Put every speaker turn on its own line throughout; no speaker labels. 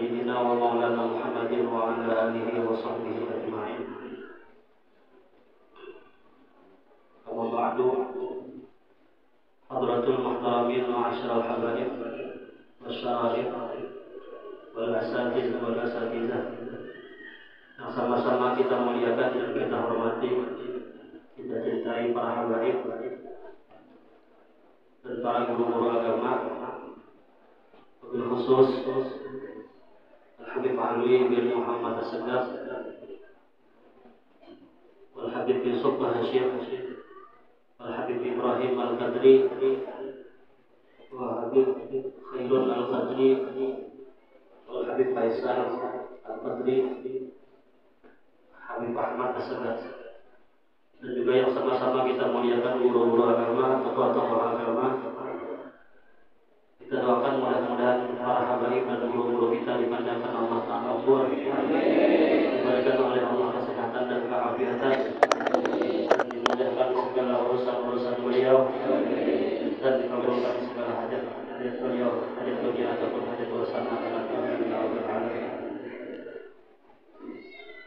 سيدنا ومولانا محمد وعلى آله وصحبه أجمعين. أما بعد، حضرة المحترمين معاشر الحبايب والشرائف والأساتذة والأساتذة yang sama-sama kita muliakan dan kita hormati, kita cintai para habaib dan para guru-guru agama, wabil khusus Al-Habib Alwi bin Muhammad As-Sagaf, Al-Habib Yusuf Al-Hashim, Al-Habib Ibrahim Al-Qadri, Al-Habib Khairun Al-Qadri, Al-Habib Faisal Al-Qadri, Habib Ahmad As-Sagaf, dan juga yang sama-sama kita muliakan guru-guru agama, tokoh-tokoh agama. Kita doakan mudah-mudahan para habaib dan guru-guru kita dipanjangkan Allah Ta'ala umur, diberikan oleh Allah kesehatan dan keafiatan, dan dimudahkan segala urusan-urusan beliau, dan dikabulkan segala hajat beliau, hajat dunia ataupun hajat urusan akhirat.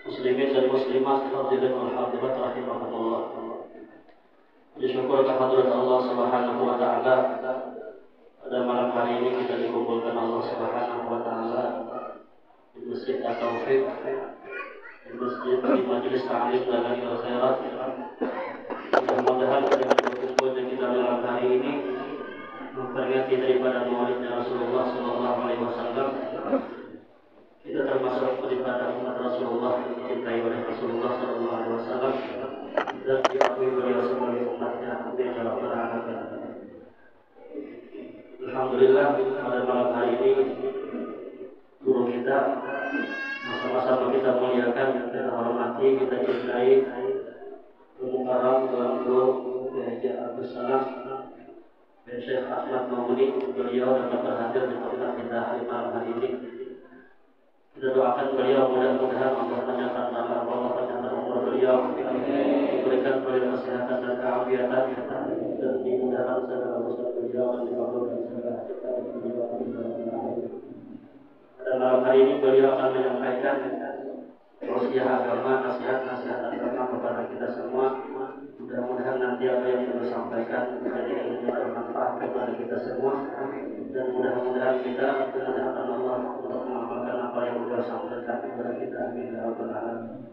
Muslimin dan muslimat, hadirin wal hadirat rahimakumullah. Disyukur kehadirat Allah Subhanahu wa taala. Pada malam hari ini kita dikumpulkan Allah Subhanahu wa taala di Masjid At-Taufiq, di Majelis Ta'lim Dalailul Khairat. Mudah-mudahan dengan berkumpulnya kita malam hari ini memperingati daripada maulidnya Rasulullah sallallahu alaihi wasallam. Kita termasuk daripada umat Rasulullah yang dicintai oleh Rasulullah sallallahu alaihi wasallam dan diakui beliau sebagai umatnya. Amin ya rabbal alamin. Alhamdulillah, pada malam hari ini guru kita sama-sama kita muliakan, kita hormati, kita cintai, Mukarram Tuan Guru Haji Abdul Salam dan Syekh Ahmad Maudi. Beliau dapat berhadir di tempat kita malam hari ini. Kita doakan beliau mudah-mudahan Allah panjangkan nama Allah, panjangkan umur beliau, diberikan beliau kesehatan dan keafiatan, dan dimudahkan segala urusan beliau dan dikabulkan segala hajat beliau. Pada malam hari ini beliau akan menyampaikan wasiat agama, nasihat-nasihat agama kepada kita semua. Mudah-mudahan nanti apa yang beliau sampaikan menjadi bermanfaat kepada kita semua, dan mudah-mudahan kita dimudahkan Allah untuk mengamalkan apa yang beliau sampaikan kepada kita. Amin ya rabbal alamin.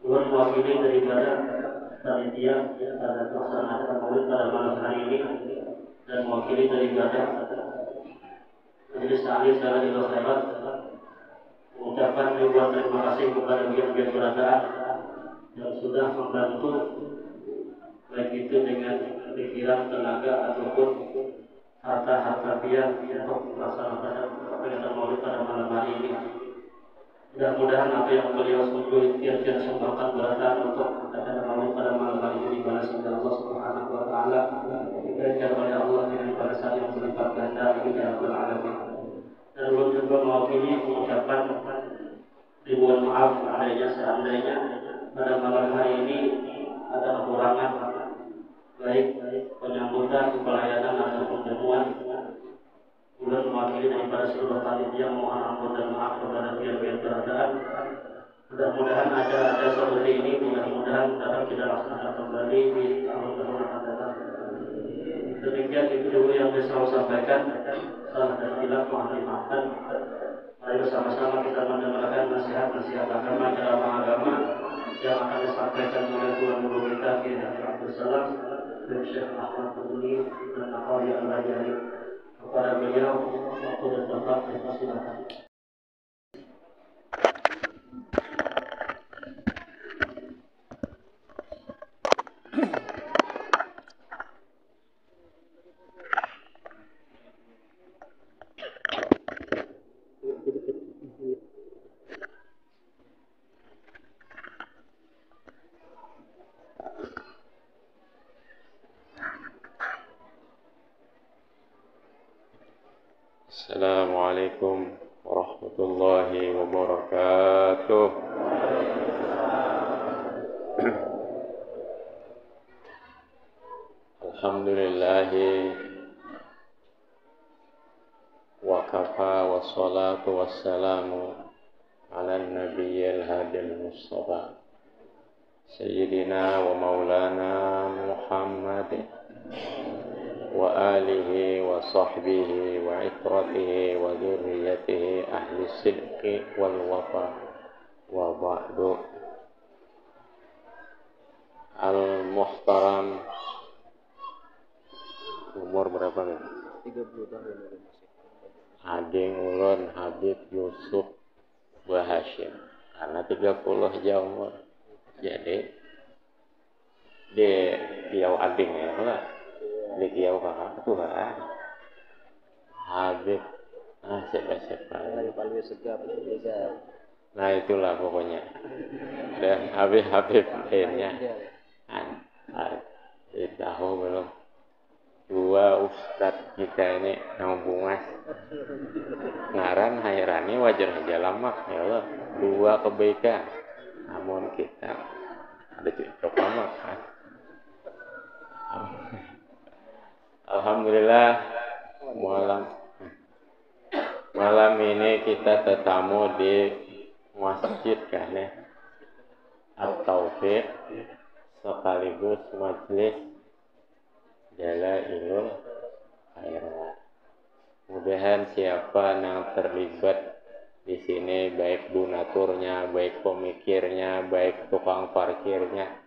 Ulun mewakili daripada panitia pada pelaksanaan maulid pada malam hari ini, dan mewakili daripada Majelis Ta'lim Dalailul Khairat mengucapkan ribuan terima kasih kepada pihak-pihak keberadaan yang sudah membantu, baik itu dengan pikiran, tenaga ataupun harta-harta pian untuk melaksanakan peringatan maulid pada malam hari ini. Mudah-mudahan apa yang beliau tiap-tiap sumbangkan beratan untuk acara maulid pada malam hari ini dibalas oleh Allah Subhanahu wa taala, diberikan oleh Allah dengan balasan yang berlipat ganda. Amin ya rabbal alamin. Dan belum juga mewakili mengucapkan ribuan maaf seandainya pada malam hari ini ada kekurangan, baik penyambutan, pelayanan ataupun jamuan. Bulan mewakili daripada seluruh panitia mohon ampun dan maaf kepada pihak-pihak keberadaan. Mudah-mudahan acara seperti ini mudah-mudahan dapat kita laksanakan kembali di tahun-tahun akan datang. Demikian itu dulu yang saya selalu sampaikan. Salah dan hilaf mohon dimaafkan. Mari bersama-sama kita mendengarkan nasihat-nasihat agama, ceramah agama yang akan disampaikan oleh Tuan Guru kita Kiai Haji Abdul Salam dan Syekh Ahmad Maudi dan Akhawi Al-Bajari. Kepada beliau waktu dan tempat dipersilakan.
Assalamualaikum warahmatullahi wabarakatuh. Alhamdulillahi wa kafa wa والصلاة والسلام على النبي الهادي المصطفى سيدنا ومولانا محمد وآله وصحبه وعترته وذريته أهل الصدق والوفاء وبعد. Al-Muhtaram, umur berapa nih?
30 tahun.
Ading ulun Habib Yusuf Bahashim, karena 30 jauh umur. Jadi di kiau ading ya lah, di kiau kakak tuh kan Habib siapa
Paling segap bisa.
nah itulah pokoknya. Dan Habib lainnya tahu belum, dua ustadz kita ini nambungas ngaran hairani wajar aja lama ya Allah, dua kebaikan namun kita ada cocok lama kan. Alhamdulillah malam ini kita tetamu di masjid kan ya At-Taufiq sekaligus majelis Jalailul Khairat. Mudahan siapa yang terlibat di sini, baik donaturnya, baik pemikirnya, baik tukang parkirnya,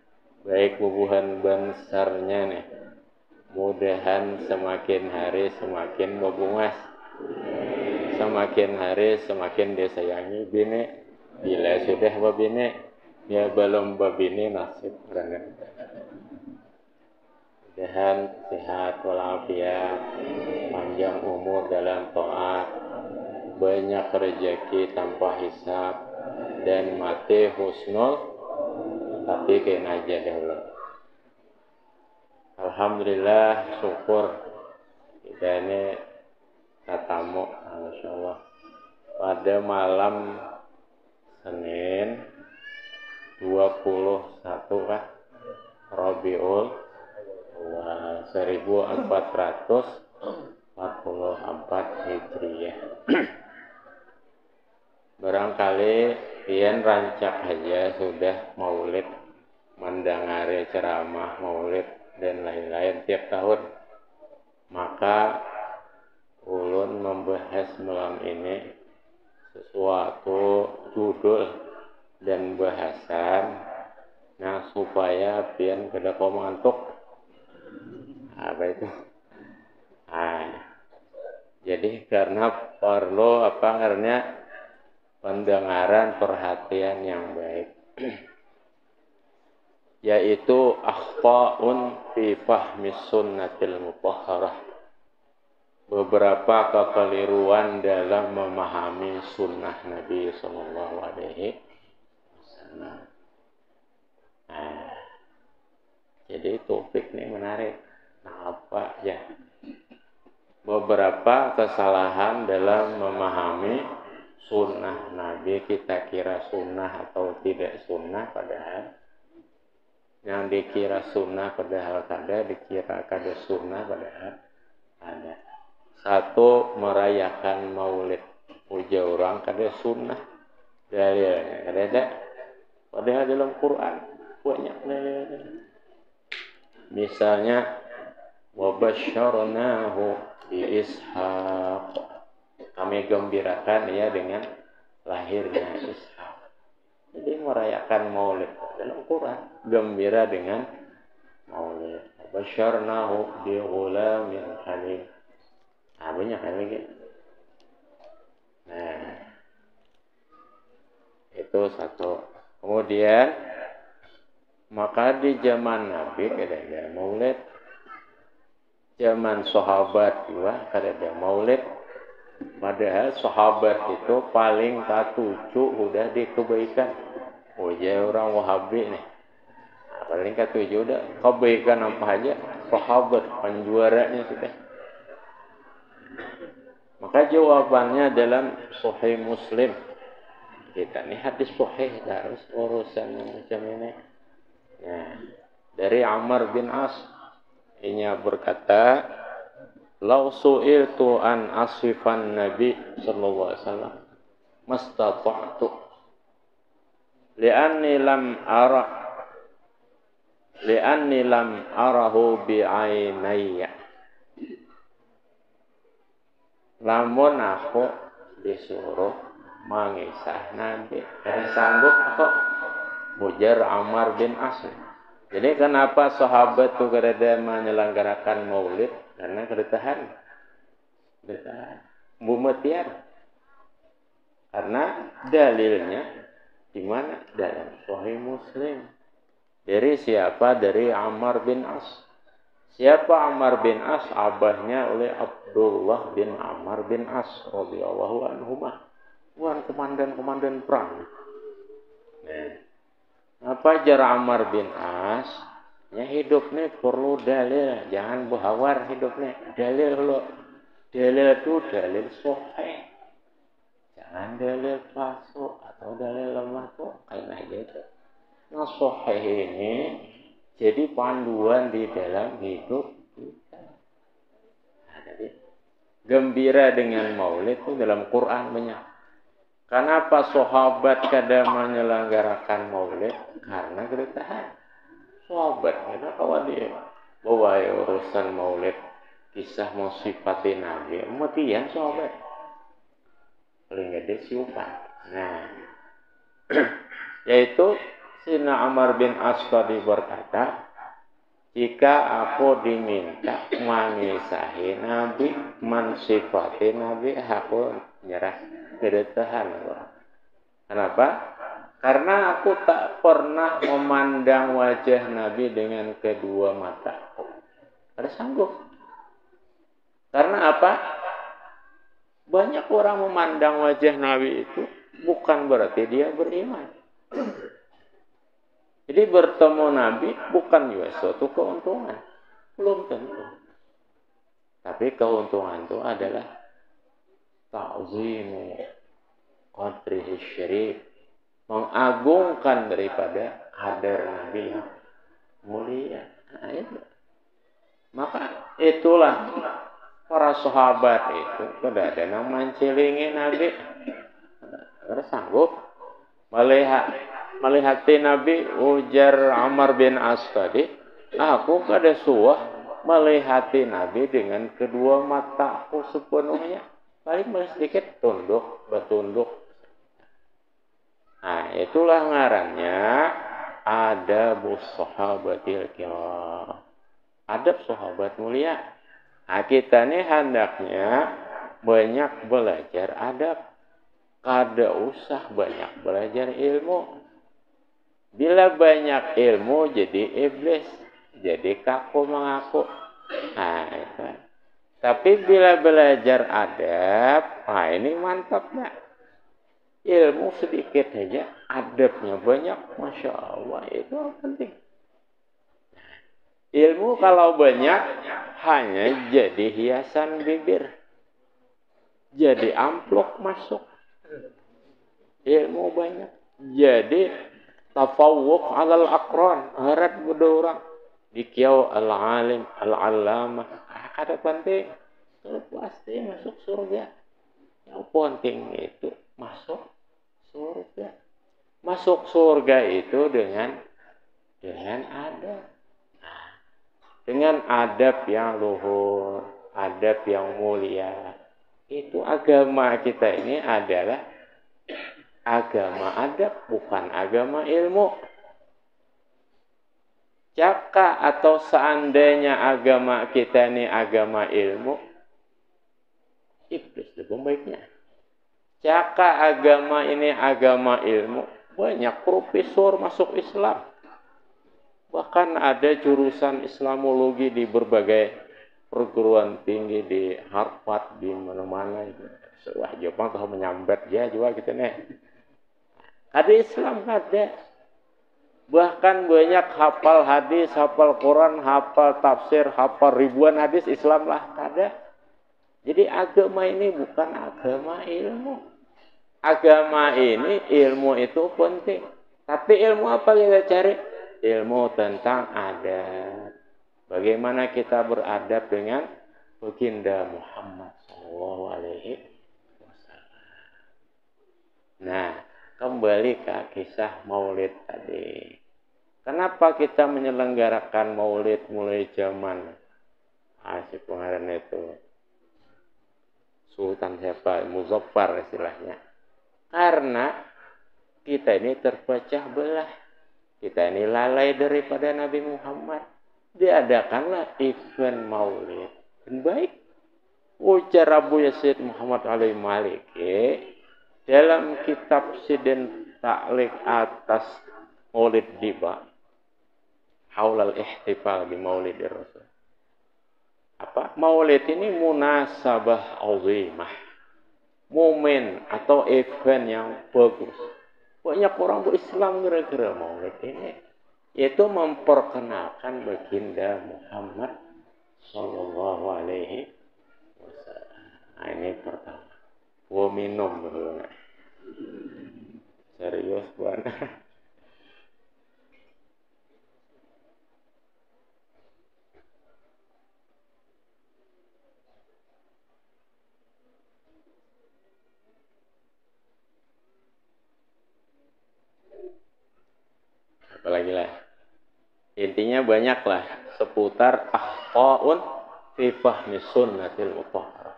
baik bubuhan besarnya nih, mudahan semakin hari semakin berbungas, semakin hari semakin disayangi bini. Bila sudah babini, ya belum babini nasib banget. Mudahan sehat walafiat, panjang umur dalam taat, banyak rezeki tanpa hisab, dan mati husnul tapi kena aja dahulu. Alhamdulillah, syukur kita ini tatamu, Masya Allah, pada malam Senin 21 kah Rabiul 1444 Hijriah. Barangkali pian rancak aja sudah maulid, mendengari ceramah maulid dan lain-lain tiap tahun. Maka ulun membahas malam ini sesuatu judul dan bahasan nah supaya pian kada komantuk. Apa itu? Jadi karena perlu karena pendengaran perhatian yang baik. Yaitu akhta'un fi fahmi sunnatil mutahharah. Beberapa kekeliruan dalam memahami sunnah Nabi Sallallahu Alaihi Wasallam. Jadi topik ini menarik. Apa ya? Beberapa kesalahan dalam memahami sunnah Nabi, kita kira sunnah atau tidak sunnah, padahal yang dikira sunnah padahal kada, dikira kada sunnah padahal ada. Satu, merayakan maulid. Ujar orang kada sunnah, dalilnya kada ada. Padahal dalam Quran banyak dalilnya. Misalnya, wabasyarnahu bi Ishaq. Kami gembirakan ya dengan lahirnya Ishaq. Jadi merayakan maulid dalam Quran, gembira dengan maulid. Wabasyarnahu bi ghulamin halim. Banyak kan lagi. Nah, itu satu. Kemudian, maka di zaman Nabi kada ada maulid. Zaman sahabat juga kada ada maulid. Padahal sahabat itu paling ketujuh udah di kebaikan. Ujar orang Wahabi nih. Paling ketujuh udah kebaikan apa aja. Sahabat penjuaranya sudah. Maka jawabannya dalam Sahih Muslim. Kita ini hadis sahih, harus urusan macam ini. Nah, dari Amr bin As, ia berkata, Lau su'iltu an asifan Nabi sallallahu alaihi wasallam mastata'tu li'anni lam arahu bi'ainayya. Lamun aku disuruh mengisah Nabi, karena sanggup kok mujar Ammar bin As. Jadi kenapa sahabat tuh kada menyelenggarakan maulid? Karena kedetahan bumetian. Karena dalilnya di mana? Dalam Sahih Muslim. Dari siapa? Dari Ammar bin As. Siapa Ammar bin As? Abahnya oleh Abdullah bin Ammar bin As radhiyallahu anhumah. Wan komandan perang. Nah, apa jar Ammar bin As? Ya hidupnya perlu dalil, jangan bahawar hidupnya. Dalil lo, dalil itu dalil sahih. Jangan dalil palsu atau dalil lemah tuh kayak gitu. Nah sahih ini jadi panduan di dalam hidup kita. Nah, jadi gembira dengan maulid itu dalam Quran banyak. Kenapa sahabat kada menyelenggarakan maulid? Karena kedutahan. Sahabat, kita kawan dia bawa urusan maulid, kisah mau sifati Nabi, matian sahabat. Paling gede siupan. Nah, yaitu Sina Ammar bin As tadi berkata, jika aku diminta mengisahi Nabi, mensifati Nabi, aku nyerah kedutahan. Kenapa? Karena aku tak pernah memandang wajah Nabi dengan kedua mataku. Ada sanggup. Karena apa? Banyak orang memandang wajah Nabi itu bukan berarti dia beriman. Jadi bertemu Nabi bukan juga suatu keuntungan. Belum tentu. Tapi keuntungan itu adalah ta'zimu qadrihi syarif. Mengagungkan daripada kadar Nabi yang mulia. Nah, itu. Maka itulah para sahabat itu kada ada yang mencelingi Nabi. Kada sanggup melihat Nabi. Ujar Ammar bin As tadi, aku kada suah melihati Nabi dengan kedua mataku sepenuhnya. Paling sedikit bertunduk. Nah, itulah ngarannya adabus sahabatil kiram. Adab sahabat mulia. Nah, kita ini hendaknya banyak belajar adab. Kada usah banyak belajar ilmu. Bila banyak ilmu jadi iblis, jadi kaku mengaku. Nah, itu. Tapi bila belajar adab, nah ini mantap nak. Ilmu sedikit saja, adabnya banyak, Masya Allah, itu penting. Ilmu kalau banyak, hanya jadi hiasan bibir. Jadi amplop masuk. Ilmu banyak. Jadi tafawuq alal aqran, harat berdorang. Dikiau al-alim, al-allamah. Ada penting. Kalau pasti masuk surga. Yang penting itu masuk surga. Masuk surga itu dengan adab. Nah, dengan adab yang luhur, adab yang mulia. Itu agama kita ini adalah agama adab, bukan agama ilmu. Jika atau seandainya agama kita ini agama ilmu, iblis lebih baiknya. Jika agama ini agama ilmu, banyak profesor masuk Islam. Bahkan ada jurusan Islamologi di berbagai perguruan tinggi di Harvard, di mana-mana. Wah, Jepang tuh menyambat dia juga gitu nih. Ada Islam ada. Bahkan banyak hafal hadis, hafal Quran, hafal tafsir, hafal ribuan hadis Islam lah ada. Jadi agama ini bukan agama ilmu. Agama ini ilmu itu penting. Tapi ilmu apa kita cari? Ilmu tentang adab. Bagaimana kita beradab dengan baginda Muhammad sallallahu alaihi wasallam. Nah, kembali ke kisah Maulid tadi. Kenapa kita menyelenggarakan Maulid mulai zaman si pengarang itu Sultan siapa? Muzaffar istilahnya. Karena kita ini terpecah belah. Kita ini lalai daripada Nabi Muhammad. Diadakanlah event Maulid. Dan baik. Ujar Abu Yazid Muhammad alaihi maliki dalam kitab Sidin Ta'liq atas Maulid Diba. Haulal ihtifal bi Maulidir Rasul. Maulid ini munasabah azimah. Momen atau event yang bagus. Banyak orang berislam gara-gara Maulid ini. Yaitu memperkenalkan baginda Muhammad sallallahu alaihi wasallam. Nah, ini pertama. Gua minum dulu. Serius banget. Apalagi lah. Intinya banyaklah seputar akhta'un fi fahmi sunnatil mutahharah.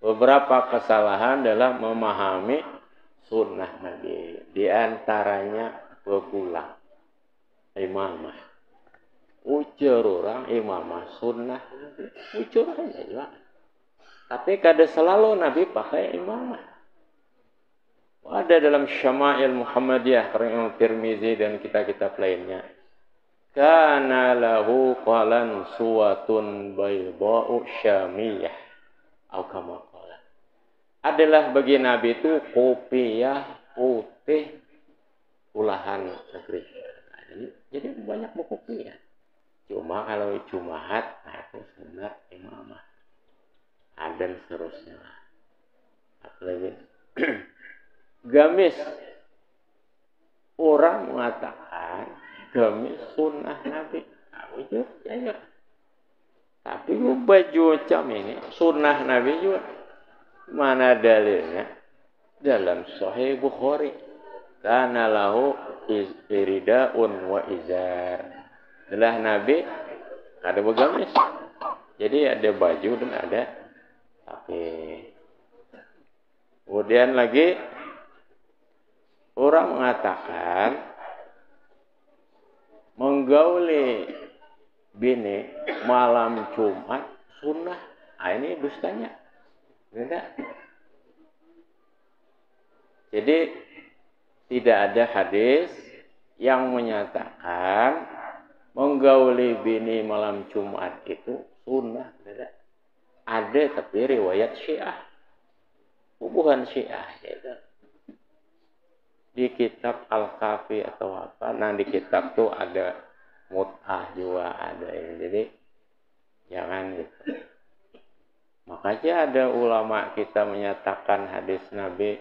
Beberapa kesalahan dalam memahami sunnah Nabi. Di antaranya berulang imamah. Ujar orang imamah sunnah Nabi. Ujar aja juga. Tapi kada selalu Nabi pakai imamah. Ada dalam Syama'il Muhammadiyah Imam Tirmizi dan kitab-kitab lainnya. Kana lahu qalan suwatun baydha'u syamiyah. Atau kama qala. Adalah bagi Nabi itu kopiah putih ulahan negeri. Jadi banyak buku kopiah. Cuma kalau Jumaat, nah itu sunat imamah. Dan seterusnya. Apalagi gamis. Orang mengatakan gamis sunnah Nabi. Wujud, ya. Tapi baju macam ini sunnah Nabi juga. Mana dalilnya? Dalam Sahih Bukhari. Kana lahu iridaun wa izar. Adalah Nabi ada bergamis. Jadi ada baju dan ada tapi. Kemudian lagi orang mengatakan menggauli bini malam Jumat sunnah. Nah, ini dustanya. Tidak. Jadi tidak ada hadis yang menyatakan menggauli bini malam Jumat itu sunnah. Tidak. Ada tapi riwayat Syiah. Bukan Syiah. Gitu. Di kitab Al-Kafi atau apa. Nah di kitab tuh ada mut'ah juga ada ini. Jadi jangan gitu. Makanya ada ulama kita menyatakan hadis Nabi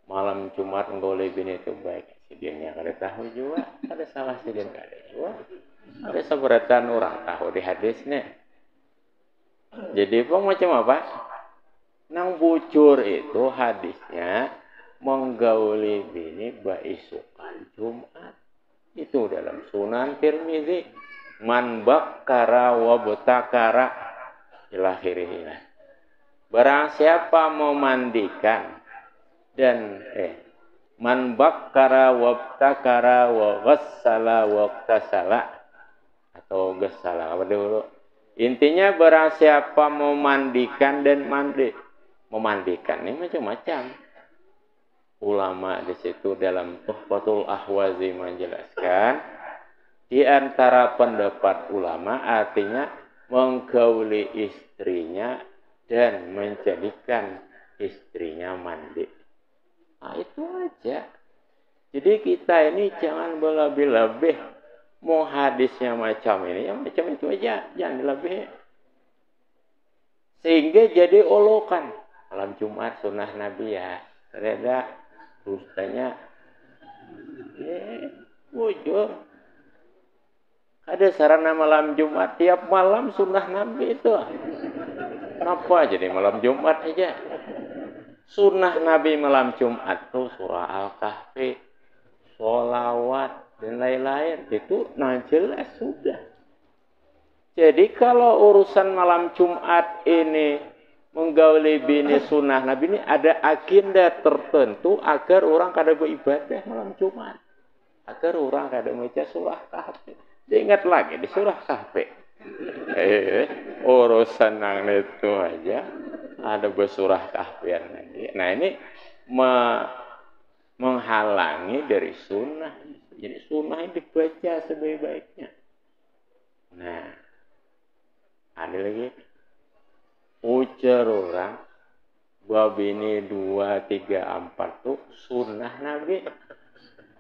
malam Jumat menggauli bini itu baik. Sidinnya kada tahu juga. Ada salah sidin kada juga. Ada seberatan orang tahu di hadisnya. Jadi macam apa? Nang bujur itu hadisnya menggauli bini baisukan Jumat. Itu dalam Sunan Tirmizi. Man bakkara wa butakara ila akhirih. Barang siapa memandikan dan man bakkara wa butakara wa ghassala wa ightasala atau ghassala apa dulu. Intinya barang siapa memandikan dan mandi. Memandikan ini macam-macam. Ulama di situ dalam Tuhfatul Ahwazi menjelaskan di antara pendapat ulama artinya menggauli istrinya dan menjadikan istrinya mandi. Nah itu aja. Jadi kita ini jangan berlebih-lebih mau hadisnya macam ini, yang macam itu aja, jangan dilebih. Sehingga jadi olokan. Malam Jumat sunnah Nabi ya. Ternyata rustanya wujud. Ada sarana malam Jumat tiap malam sunnah Nabi itu. Kenapa jadi malam Jumat aja? Sunnah Nabi malam Jumat tuh surah Al-Kahfi, sholawat, dan lain-lain. Itu jelas sudah. Jadi kalau urusan malam Jumat ini menggauli bini sunnah Nabi ini ada agenda tertentu agar orang kada beribadah malam Jumat. Agar orang kada baca surah Kahfi. Diingat lagi di surah Kahfi. Urusan nang itu aja ada bersurah Kahfian lagi. Nah ini menghalangi dari sunnah. Jadi sunnah ini dibaca sebaik-baiknya. Nah, ada lagi ujar orang bab ini 2, 3, 4 tuh sunnah Nabi.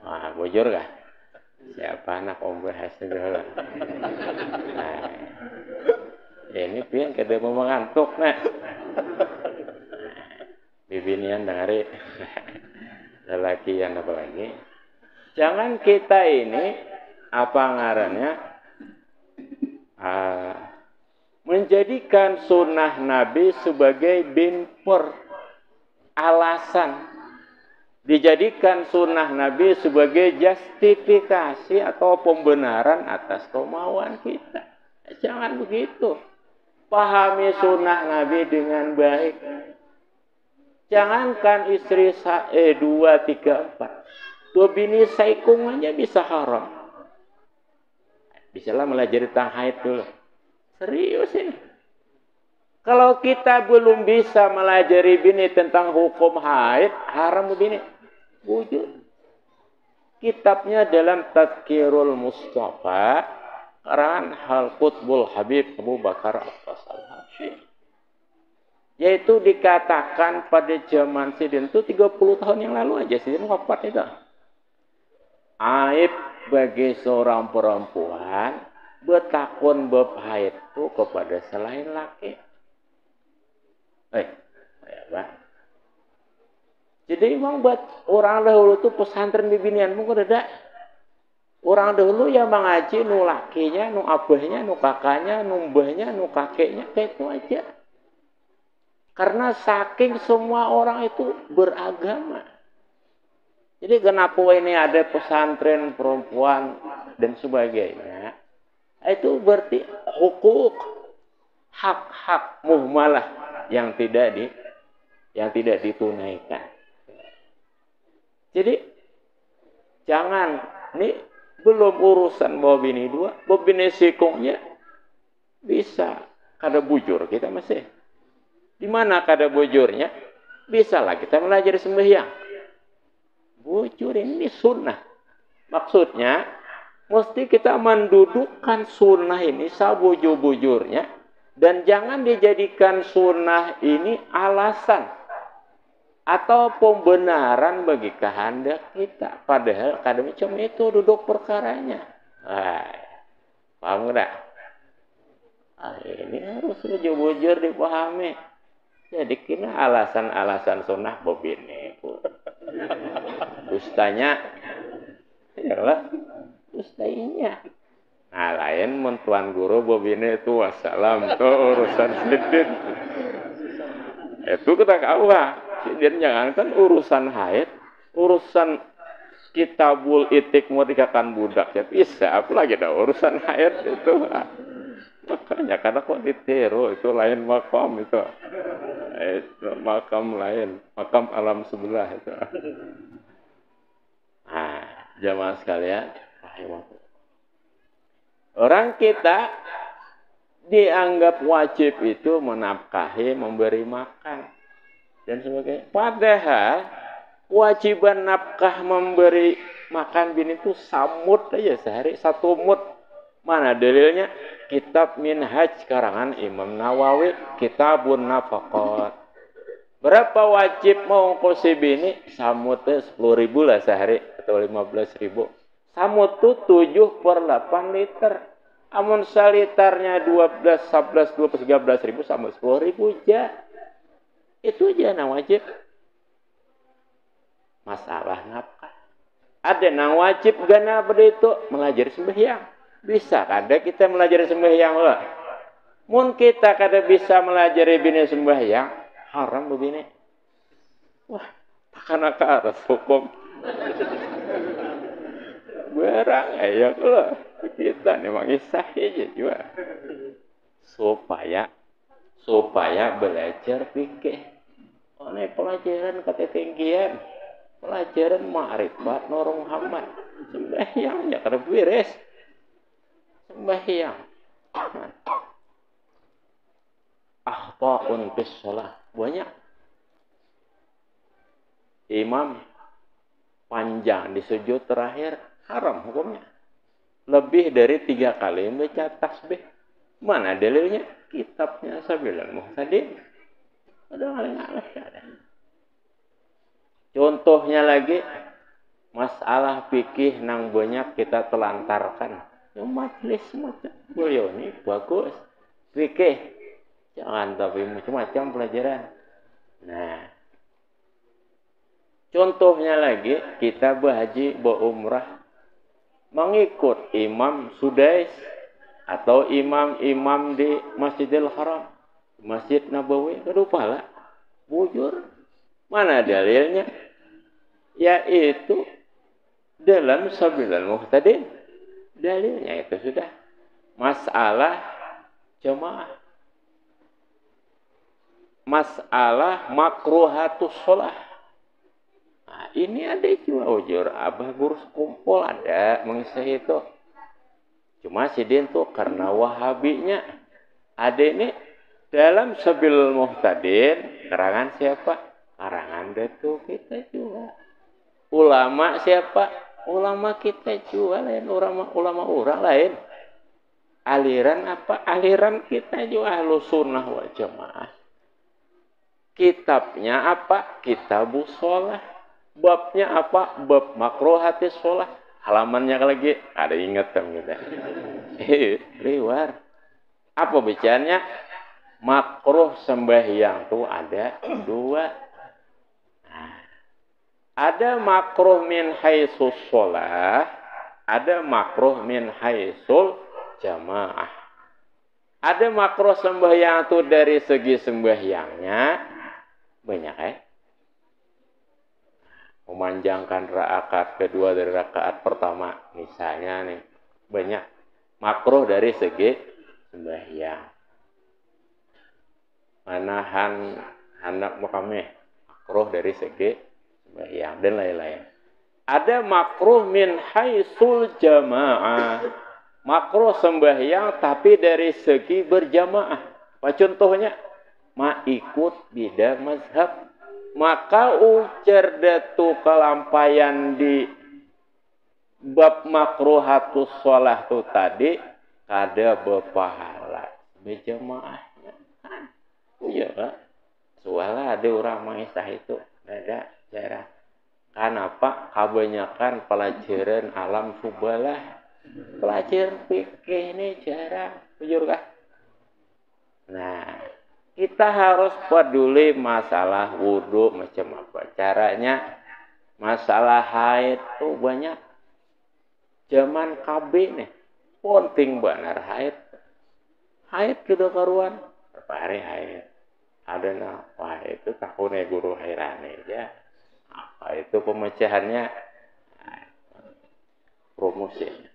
Wah, bujur kah? Siapa anak om bahas segala. Nah, ini pian kada mau mengantuk nak. Bibinian dengari. Lelakian apa lagi? Jangan kita ini apa ngarannya? Menjadikan sunnah Nabi sebagai bimper alasan. Dijadikan sunnah Nabi sebagai justifikasi atau pembenaran atas kemauan kita. Jangan begitu. Pahami sunnah Nabi dengan baik. Jangankan istri 2, 3, 4. 2 bini saikung aja bisa haram. Bisalah melajari tentang haid dulu. Serius ini. Kalau kita belum bisa melajari bini tentang hukum haid, haram bini. Wujud. Kitabnya dalam Tazkirul Mustafa, karangan Hal Qutbul Habib Abu Bakar Abbas Al-Habsyi. Yaitu dikatakan pada zaman Sidin itu 30 tahun yang lalu aja Sidin wafat itu. Aib bagi seorang perempuan bertakun bab haid itu kepada selain laki. Jadi memang buat orang dahulu tuh pesantren bibinianmu kok ada. Orang dahulu ya mengaji nu lakinya, nu abahnya, nu kakaknya, nu mbahnya, nu kakeknya, kayak itu aja. Karena saking semua orang itu beragama. Jadi kenapa ini ada pesantren perempuan dan sebagainya? Itu berarti hukuk, hak-hak muhmalah yang tidak ditunaikan. Jadi jangan, ini belum urusan bawa bini 2, bawa bini sikungnya bisa kada bujur kita masih. Di mana kada bujurnya? Bisa lah kita belajar sembahyang. Bujur ini sunnah. Maksudnya mesti kita mendudukkan sunnah ini sabujur-bujurnya dan jangan dijadikan sunnah ini alasan atau pembenaran bagi kehendak kita. Padahal kadang macam itu duduk perkaranya. Paham enggak? Ini harus bujur dipahami. Jadi kena alasan-alasan sunnah bobine pun. Dustanya, yalah, dustainya. Nah lain mentuan guru bobine itu wassalam tuh urusan sidin. Itu kita kawah. Dan jangankan urusan haid, urusan kitabul itik mau dikatakan budak ya bisa, apalagi ada urusan haid itu. Makanya karena kok ditiru itu lain makam itu makam lain, makam alam sebelah itu. Nah, jamaah sekalian, orang kita dianggap wajib itu menafkahi, memberi makan dan sebagainya. Padahal kewajiban nafkah memberi makan bini itu samut aja sehari 1 mud. Mana dalilnya? Kitab Minhaj karangan Imam Nawawi, Kitabun Nafaqat. Berapa wajib mau kosi bini? Samutnya 10.000 lah sehari atau 15.000. Samut itu 7/8 liter. Amun salitarnya 12, 11, 12, 13.000 sama 10.000 aja. Itu aja yang wajib. Masalah nafkah. Ada yang wajib gana pada itu melajari sembahyang. Bisa ada kita melajari sembahyang lah. Mun kita kada bisa melajari bini sembahyang, haram begini. Wah, takkan aras hukum. Barang ayak lah. Kita nih mengisah aja juga. Supaya belajar fikih. Ini pelajaran ketinggian. Pelajaran ma'rifat Nur Muhammad. Sembahyangnya kada beres. Sembahyang. Akhta'un bis shalah. Banyak. Imam panjang di sujud terakhir haram hukumnya. Lebih dari 3 kali membaca tasbih. Mana dalilnya? Kitabnya Sabilul Muhtadin. Ada ngalah ada. Contohnya lagi masalah fikih nang banyak kita telantarkan. Yang majlis macam beliau ini bagus. Fikih. Jangan tapi macam-macam pelajaran. Nah, contohnya lagi kita berhaji berumrah mengikut imam Sudais atau imam-imam di Masjidil Haram, Masjid Nabawi, lupa lah, bujur. Mana dalilnya? Yaitu dalam Sabilul Muhtadin. Dalilnya itu sudah masalah jamaah. Masalah makruhatus sholah. Nah, ini ada juga ujur. Abah guru sekumpul ada mengisah itu. Cuma sidin tuh karena wahabinya. Ada ini dalam Sabilul Muhtadin. Karangan siapa? Karangan Datuk kita juga. Ulama siapa? Ulama kita juga lain. Ulama orang lain. Aliran apa? Aliran kita juga Ahlus Sunnah wal Jamaah. Kitabnya apa? Kitabus Shalah. Babnya apa? Bab makruhatis shalah. Halamannya lagi ada ingat kan gitu. Liwar. Apa bicaranya? Makruh sembahyang tuh ada 2. Nah, ada makruh min haitsus shalah, ada makruh min haitsul jamaah. Ada makruh sembahyang tuh dari segi sembahyangnya banyak memanjangkan rakaat kedua dari rakaat pertama misalnya nih banyak makruh dari segi sembahyang. Manahan hendak makameh makruh dari segi sembahyang dan lain-lain. Ada makruh min haitsul jamaah. Makruh sembahyang tapi dari segi berjamaah. Apa contohnya? Ikut bida mazhab. Maka ujar datu kelampayan di bab makruhatus shalah tu tadi kada berpahala berjamaahnya. Iya Pak. Soalnya ada orang mengisah itu ada cara. Kenapa? Kebanyakan pelajaran alam subalah. Pelajaran fikih ini jarang. Jujur kah? Nah, kita harus peduli masalah wudhu macam apa caranya. Masalah haid tuh banyak. Zaman KB nih, penting benar haid. Haid sudah karuan. Berapa hari haid? Ada wah itu tahunnya guru hairani aja. Apa itu pemecahannya? Nah, promosinya.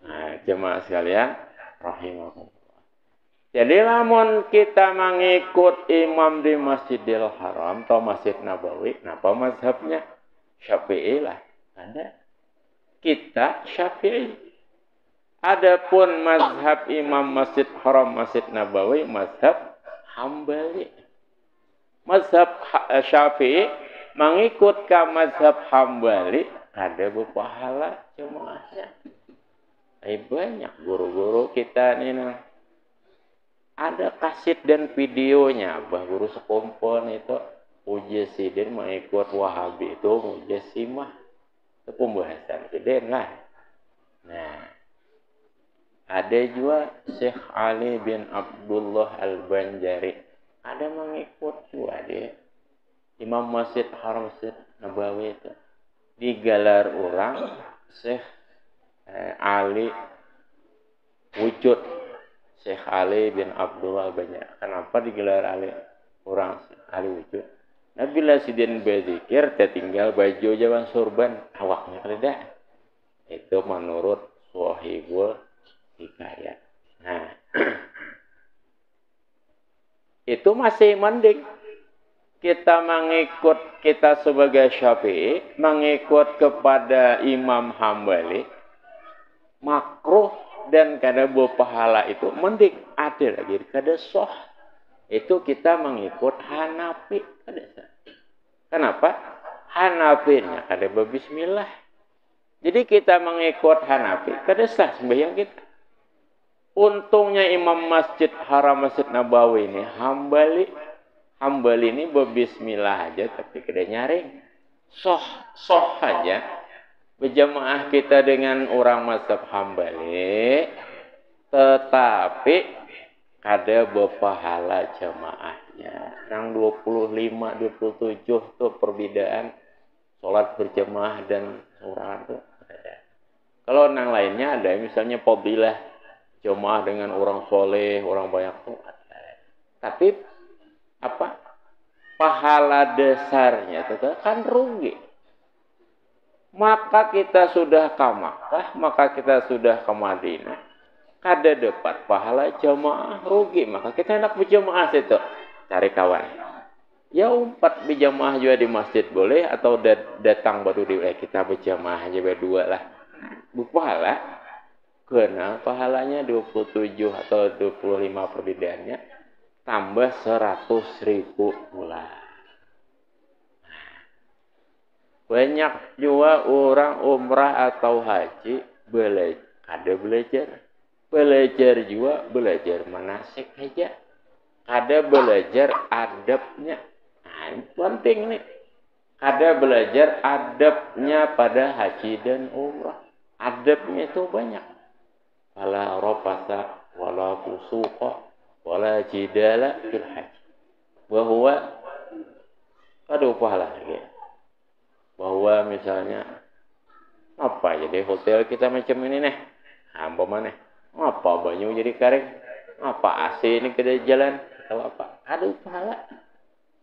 Nah, jemaah sekalian, rahimahumullah. Jadi lamun kita mengikut imam di Masjidil Haram atau Masjid Nabawi, napa mazhabnya? Syafi'i lah. Ada. Kita Syafi'i. Adapun mazhab Imam Masjid Haram Masjid Nabawi mazhab Hambali. Mazhab Syafi'i mengikut ke mazhab Hambali ada berpahala jemaahnya. Banyak guru-guru kita ini. Ada kaset dan videonya, Abah guru sekumpul itu Mujasidin mengikut Wahabi itu Mujasimah. Itu pembahasan Sidin lah. Nah, ada juga Syekh Ali bin Abdullah Al-Banjari. Ada mengikut juga dia. Imam Masjid Haram Masjid Nabawi itu. Digelar orang Syekh Ali wujud Syekh Ali bin Abdullah banyak. Kenapa digelar Ali? Orang Ali wujud. Nah bila sidin berzikir, tertinggal baju jawan surban, awaknya kereda. Itu menurut Sahihul Hikayat. Nah, itu masih mending. Kita mengikut, kita sebagai Syafi'i, mengikut kepada Imam Hambali, makruh dan kada berpahala itu mending. Ada lagi, kada soh. Itu kita mengikut Hanafi. Kenapa? Hanafinya kada berbismillah. Jadi kita mengikut Hanafi, kada sah sembahyang kita. Untungnya Imam Masjid Haram Masjid Nabawi ini Hambali ini berbismillah aja tapi kada nyaring. Soh aja. Berjamaah kita dengan orang mazhab Hambali, tetapi kada berpahala jamaahnya. Nang 25, 27 tuh perbedaan sholat berjamaah dan seorang tuh ada. Kalau nang lainnya ada, misalnya fadilah jamaah dengan orang soleh, orang banyak tuh ada. Tapi apa? Pahala dasarnya itu kan rugi. Maka kita sudah ke Makkah, maka kita sudah ke Madinah. Kada dapat pahala jamaah rugi, maka kita hendak berjamaah situ. Cari kawan. Ya umpat berjamaah juga di masjid boleh atau datang baru di kita berjamaah aja berdua lah. Berpahala. Karena pahalanya 27 atau 25 perbedaannya tambah 100.000 pula. Banyak juga orang umrah atau haji belajar. Belajar juga belajar manasik aja. Ada belajar adabnya. Nah, penting nih. Ada belajar adabnya pada haji dan umrah. Adabnya itu banyak. Wala rafasa, wala fusuqa, wala jidala fil haji. Bahwa ada pahala lagi. Bahwa misalnya apa jadi hotel kita macam ini nih. Apa mana? Apa banyu jadi kering? Apa AC ini ke jalan? Atau apa? Ada pahala.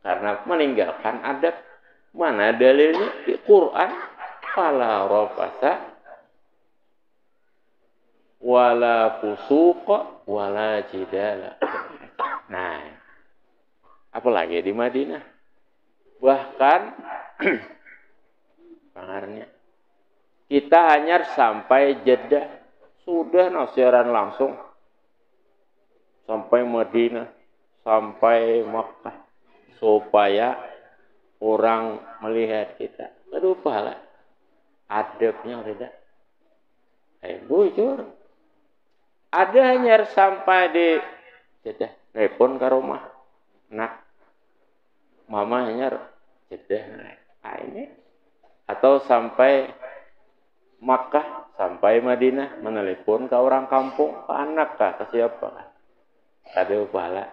Karena meninggalkan adab. Mana dalilnya? Di Quran. Fala rafasa wala fusuqa wala jidala. Nah, apalagi di Madinah. Bahkan pangarnya kita hanya sampai Jeddah. Sudah nasiran langsung sampai Madinah, sampai Makkah, supaya orang melihat kita. Aduh pahala. Adabnya tidak. Bujur. Ada hanya sampai di Jeddah. Telepon ke rumah. Nak, mama hanya Jeddah. Nah, ini. Atau sampai Makkah, sampai Madinah, menelepon ke orang kampung, ke anak kah, ke siapa kah. Ada pahala.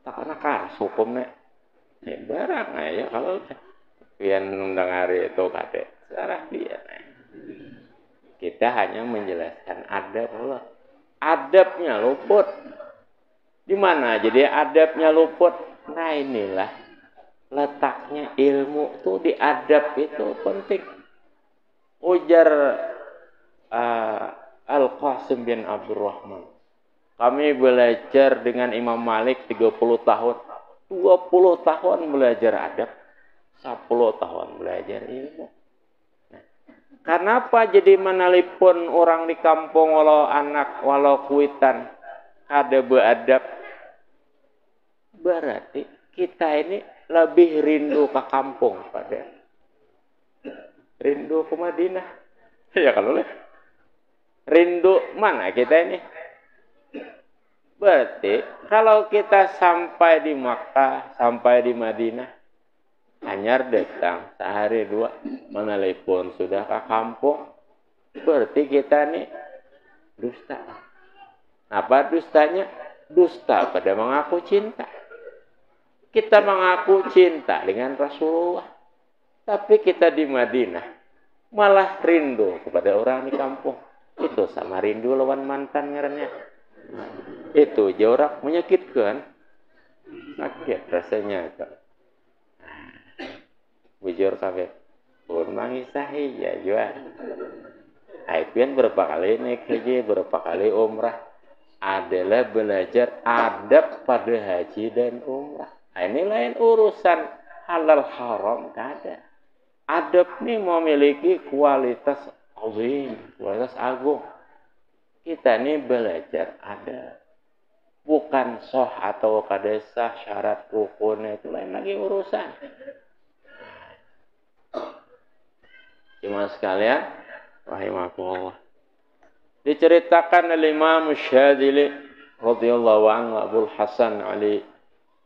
Tak kena karas hukumnya. Barang aja kalau pian undang hari itu kade. Sarah dia. Kita hanya menjelaskan adab Allah. Adabnya luput. Di mana jadi adabnya luput? Nah inilah letaknya ilmu tuh di adab itu penting. Ujar Al-Qasim bin Abdurrahman. Kami belajar dengan Imam Malik 30 tahun. 20 tahun belajar adab. 10 tahun belajar ilmu. Nah, kenapa jadi menelpon orang di kampung walau anak, walau kuitan ada beradab? Berarti kita ini lebih rindu ke kampung pada rindu ke Madinah. Ya kalau lah. Rindu mana kita ini? Berarti kalau kita sampai di Makkah, sampai di Madinah, hanya datang sehari dua menelepon sudah ke kampung, berarti kita ini dusta. Apa dustanya? Dusta pada mengaku cinta. Kita mengaku cinta dengan Rasulullah. Tapi kita di Madinah malah rindu kepada orang di kampung. Itu sama rindu lawan mantan ngarannya. Itu jorok menyakitkan. Sakit rasanya kan. Bujur kabeh. Pun mangisahi ya juga. Aipian berapa kali naik haji, berapa kali umrah adalah belajar adab pada haji dan umrah. Nah, ini lain urusan halal haram kada. Adab ini memiliki kualitas azim, kualitas agung. Kita ini belajar adab. Bukan soh atau kada sah syarat rukun itu lain lagi urusan. Cuma sekalian, rahimakumullah. Diceritakan oleh Imam Syadzili radhiyallahu anhu, Abdul Hasan Ali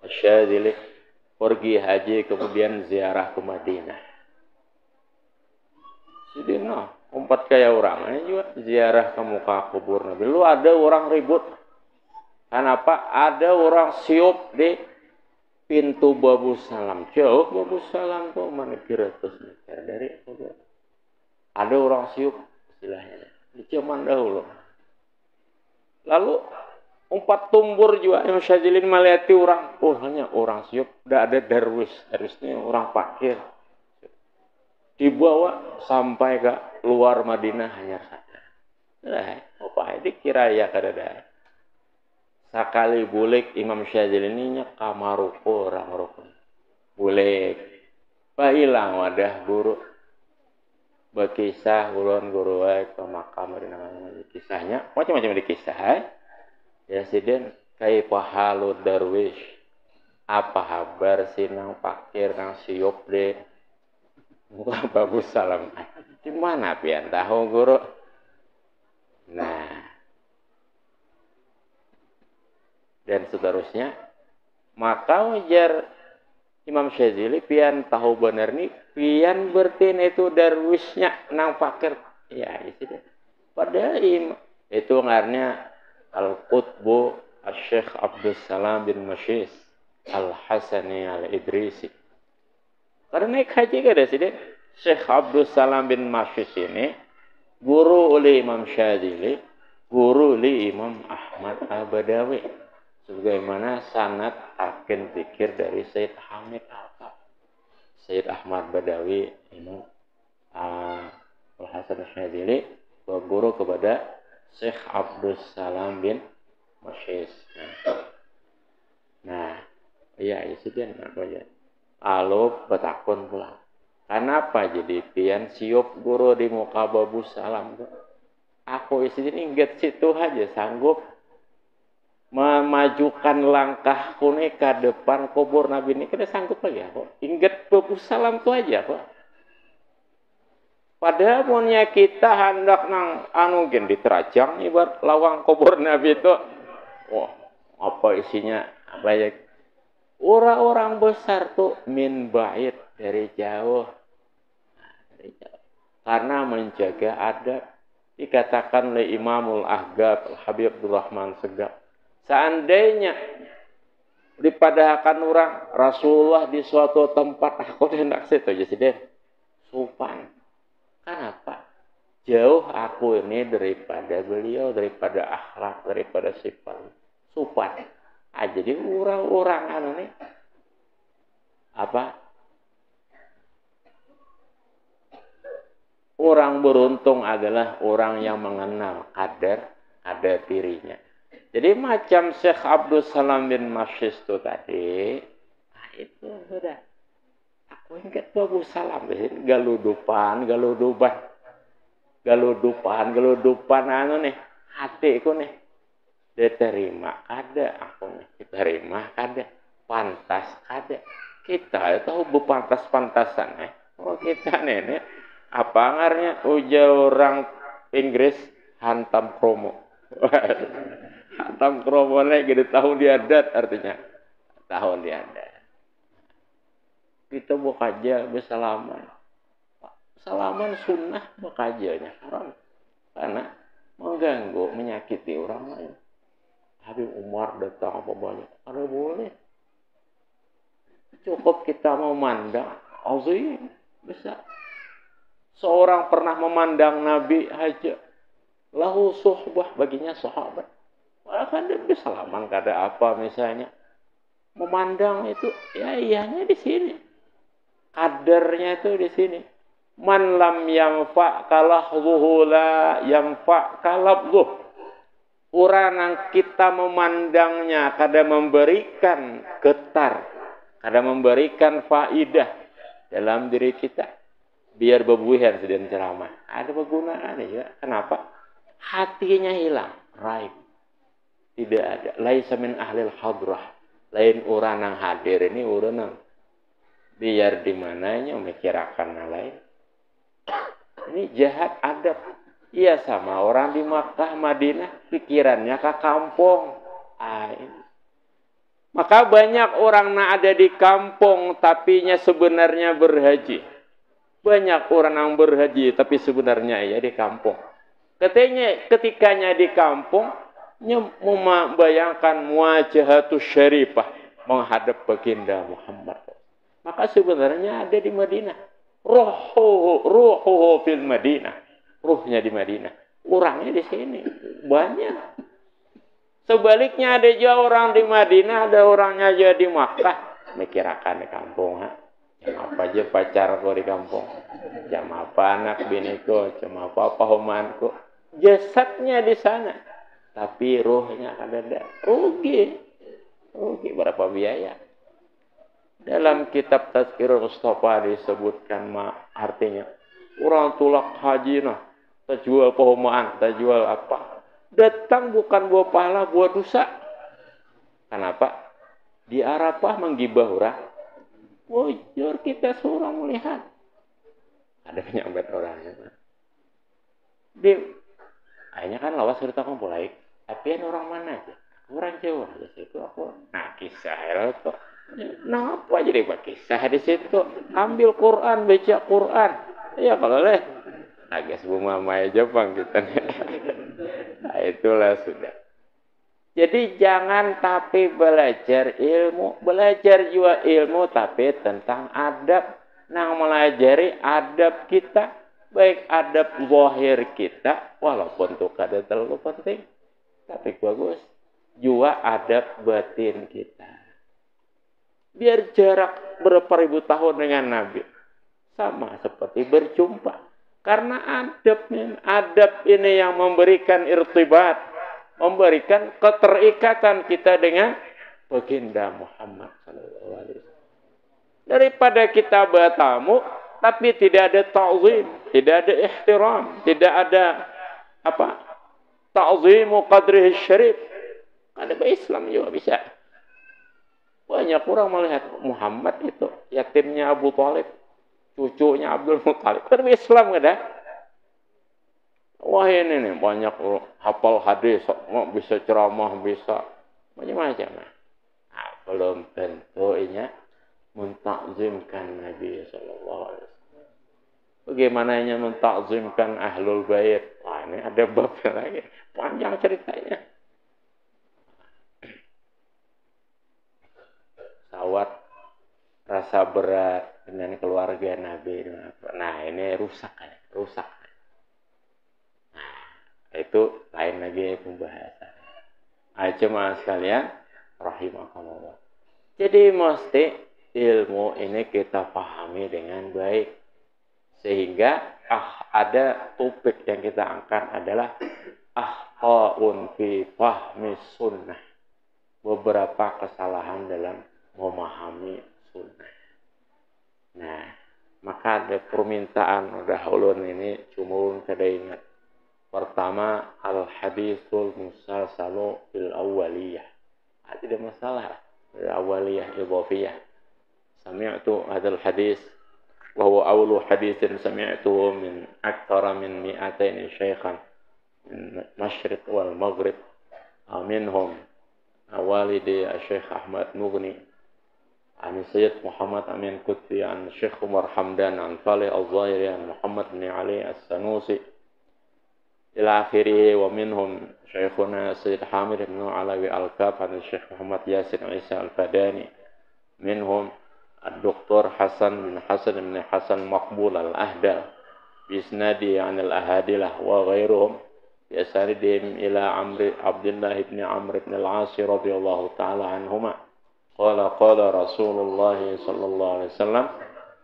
Syadzili pergi haji kemudian ziarah ke Madinah. Sidina, 4 kayak orang ini juga ziarah ke muka kubur Nabi. Lu ada orang ribut. Kenapa? Ada orang siup di pintu Babu Salam. Jauh Babu Salam tuh mana kira terus dari kubur. Ada orang siup istilahnya. Diciuman dahulu. Lalu 4 tumbur juga yang Syadzilin melihat orang. Oh hanya orang siup. Udah ada darwis. Darwisnya orang fakir. Dibawa sampai ke luar Madinah hanya saja. Nah, apa dikira ya kada. Sakali bulik Imam Syadzili ini kamaruko orang rukun. Bulik. Pahilang wadah guru. Berkisah ulun guru ke makam namanya kisahnya. Macam-macam dikisah. Ya sidin kaifa halud darwish. Apa kabar sinang fakir nang siup de. Muka Babu Salam. Di mana pian tahu guru? Nah. Dan seterusnya, maka wajar Imam Syadzili pian tahu benar nih, pian bertin itu darwisnya nang fakir. Ya, itu deh. Padahal itu ngarnya Al-Qutbu Al-Syekh Abdus Salam bin Mashis Al-Hasani Al-Idrisi. Karena naik haji kada sih deh. Syekh Abdus Salam bin Mashis ini guru oleh Imam Syadzili, guru oleh Imam Ahmad Al-Badawi. Sebagaimana sanad akan zikir dari Sayyid Hamid Al-Qab. Sayyid Ahmad Badawi Imam Al-Hasan Syadzili berguru kepada Syekh Abdus Salam bin Mashis. Nah, iya itu dia namanya. Lalu bertakun pula. Kenapa jadi pian siup guru di muka Babu Salam? Aku isi ini ingat situ aja sanggup memajukan langkah kune ke depan kubur Nabi ini kada sanggup lagi aku. Ingat Babu Salam tu aja kok. Padahal punya kita hendak nang gen diterajang ibarat lawang kubur Nabi itu. Wah, apa isinya? Apa ya? Orang-orang besar tuh min bait dari jauh. Karena menjaga adab. Dikatakan oleh Imamul Ahgab Habib Abdul Rahman Segaf. Seandainya dipadahkan orang Rasulullah di suatu tempat, aku hendak situ aja sih deh. Sopan. Kenapa? Jauh aku ini daripada beliau, daripada akhlak, daripada sifat. Sopan. Jadi orang-orang nih apa? Orang beruntung adalah orang yang mengenal kadar dirinya. Jadi macam Syekh Abdul Salam bin Mashis itu tadi, nah itu sudah. Aku ingat Babu Salam, galudupan anu nih, hatiku nih. Diterima kada aku nih, diterima kada, pantas kada. Kita tahu berpantas-pantasan Oh kita nih, apa ngarnya uja orang Inggris hantam kromo. Hantam kromone gitu tahun diadat artinya. Tahun diadat. Kita bukaja bersalaman. Salaman sunnah bukajanya haram. Karena mengganggu, menyakiti orang lain. Habib Umar datang apa banyak. Kalau boleh. Cukup kita memandang. Azim. Bisa. Seorang pernah memandang Nabi aja. Lahu suhbah baginya sahabat. Kan dia bisa salaman kada apa misalnya. Memandang itu, ya iyanya di sini. Kadarnya itu di sini. Man lam yanfa kalahzuhu la yanfa kalabzuh. Orang yang kita memandangnya kada memberikan getar, kada memberikan faidah dalam diri kita. Biar bebuihan sedang ceramah. Ada kegunaan ya. Kenapa? Hatinya hilang. Raib. Tidak ada. Laisa min ahlil hadrah. Lain orang yang hadir ini orang yang biar di mananya memikirkan yang lain. Ini jahat adab. Iya sama orang di Makkah, Madinah, pikirannya ke kampung. Maka banyak orang yang ada di kampung tapinya sebenarnya berhaji. Banyak orang yang berhaji tapi sebenarnya ia di kampung. Ketikanya di kampung, membayangkan muwajahatus syarifah menghadap baginda Muhammad. Maka sebenarnya ada di Madinah. Ruhuhu fil Madinah. Ruhnya di Madinah. Orangnya di sini. Banyak. Sebaliknya ada juga orang di Madinah, ada orangnya juga di Makkah. Mikirakan di kampung. Jam apa aja pacar kau di kampung. Jam apa anak biniku. Jam apa pahumanku. Jasadnya di sana. Tapi rohnya ada. Rugi berapa biaya. Dalam kitab Tazkirul Mustafa disebutkan artinya. Orang tulak haji tak jual pahumaan, tak jual apa. Datang bukan buat pahala, buat dosa. Kenapa? Di Arafah menggibah orang. Wujur kita suruh melihat. Ada penyambat orangnya. Akhirnya kan lawas cerita kumpulai. Tapi orang mana aja? Orang Jawa. Di situ aku. Nah kisah itu. Nah apa jadi buat kisah di situ? Ambil Quran, baca Quran. Ya kalau leh. Agak semua maya Jepang kita. Nah itulah sudah. Jadi jangan tapi belajar ilmu. Belajar juga ilmu tapi tentang adab. Nah melajari adab kita. Baik adab zahir kita. Walaupun itu kada terlalu penting. Tapi bagus. Juga adab batin kita. Biar jarak berapa ribu tahun dengan Nabi. Sama seperti berjumpa. Karena adab ini yang memberikan irtibat. Memberikan keterikatan kita dengan baginda Muhammad SAW. Daripada kita bertamu, tapi tidak ada ta'zim, tidak ada ihtiram, tidak ada ta'zimu qadrihi syarif. Ada Islam juga bisa. Banyak orang melihat Muhammad itu yatimnya Abu Thalib, cucunya Abdul Muthalib. Kan Islam ada. Wah ini nih banyak hafal hadis, bisa ceramah, bisa macam-macam. Nah, belum tentunya mentakzimkan Nabi Sallallahu Alaihi Wasallam. Bagaimananya mentakzimkan Ahlul Bait? Wah ini ada babnya lagi, panjang ceritanya. Sawat rasa berat dengan keluarga Nabi. Nah ini rusak. Itu lain lagi pembahasan. Cuma sekalian rahimahullah. Jadi mesti ilmu ini kita pahami dengan baik. Sehingga ada topik yang kita angkat adalah akhta'un fi fahmi sunnah. Beberapa kesalahan dalam memahami sunnah. Nah, maka ada permintaan dahulun ini cuma kada ingat. Pertama, al-hadisul musalsalu fil awwaliyah. Tidak masalah. Fil awwaliyah idhafiyah. Sami'tu hadzal hadis wa huwa awwalu haditsin sami'tuhu min aktsara min 200 syaikhan min masyriq wal maghrib. Minhum walidi Syekh Ahmad Mughni, an Sayyid Muhammad Amin Qutbi, an Syekh Umar Hamdan, an Salih Al-Zahiri, an Muhammad bin Ali As-Sanusi. Ila akhirih wa minhum Syekhuna Sayyid Hamid bin Alawi Al-Kaf dan Syekh Muhammad Yasin Isa Al-Fadani. Minhum Al-Doktor Hasan bin Hasan Maqbul Al-Ahdal bisnadi an al-ahadilah wa ghairuhum بأسانيدهم إلى عبد الله بن عمرو بن العاص رضي الله تعالى عنهما قال رسول الله صلى الله عليه وسلم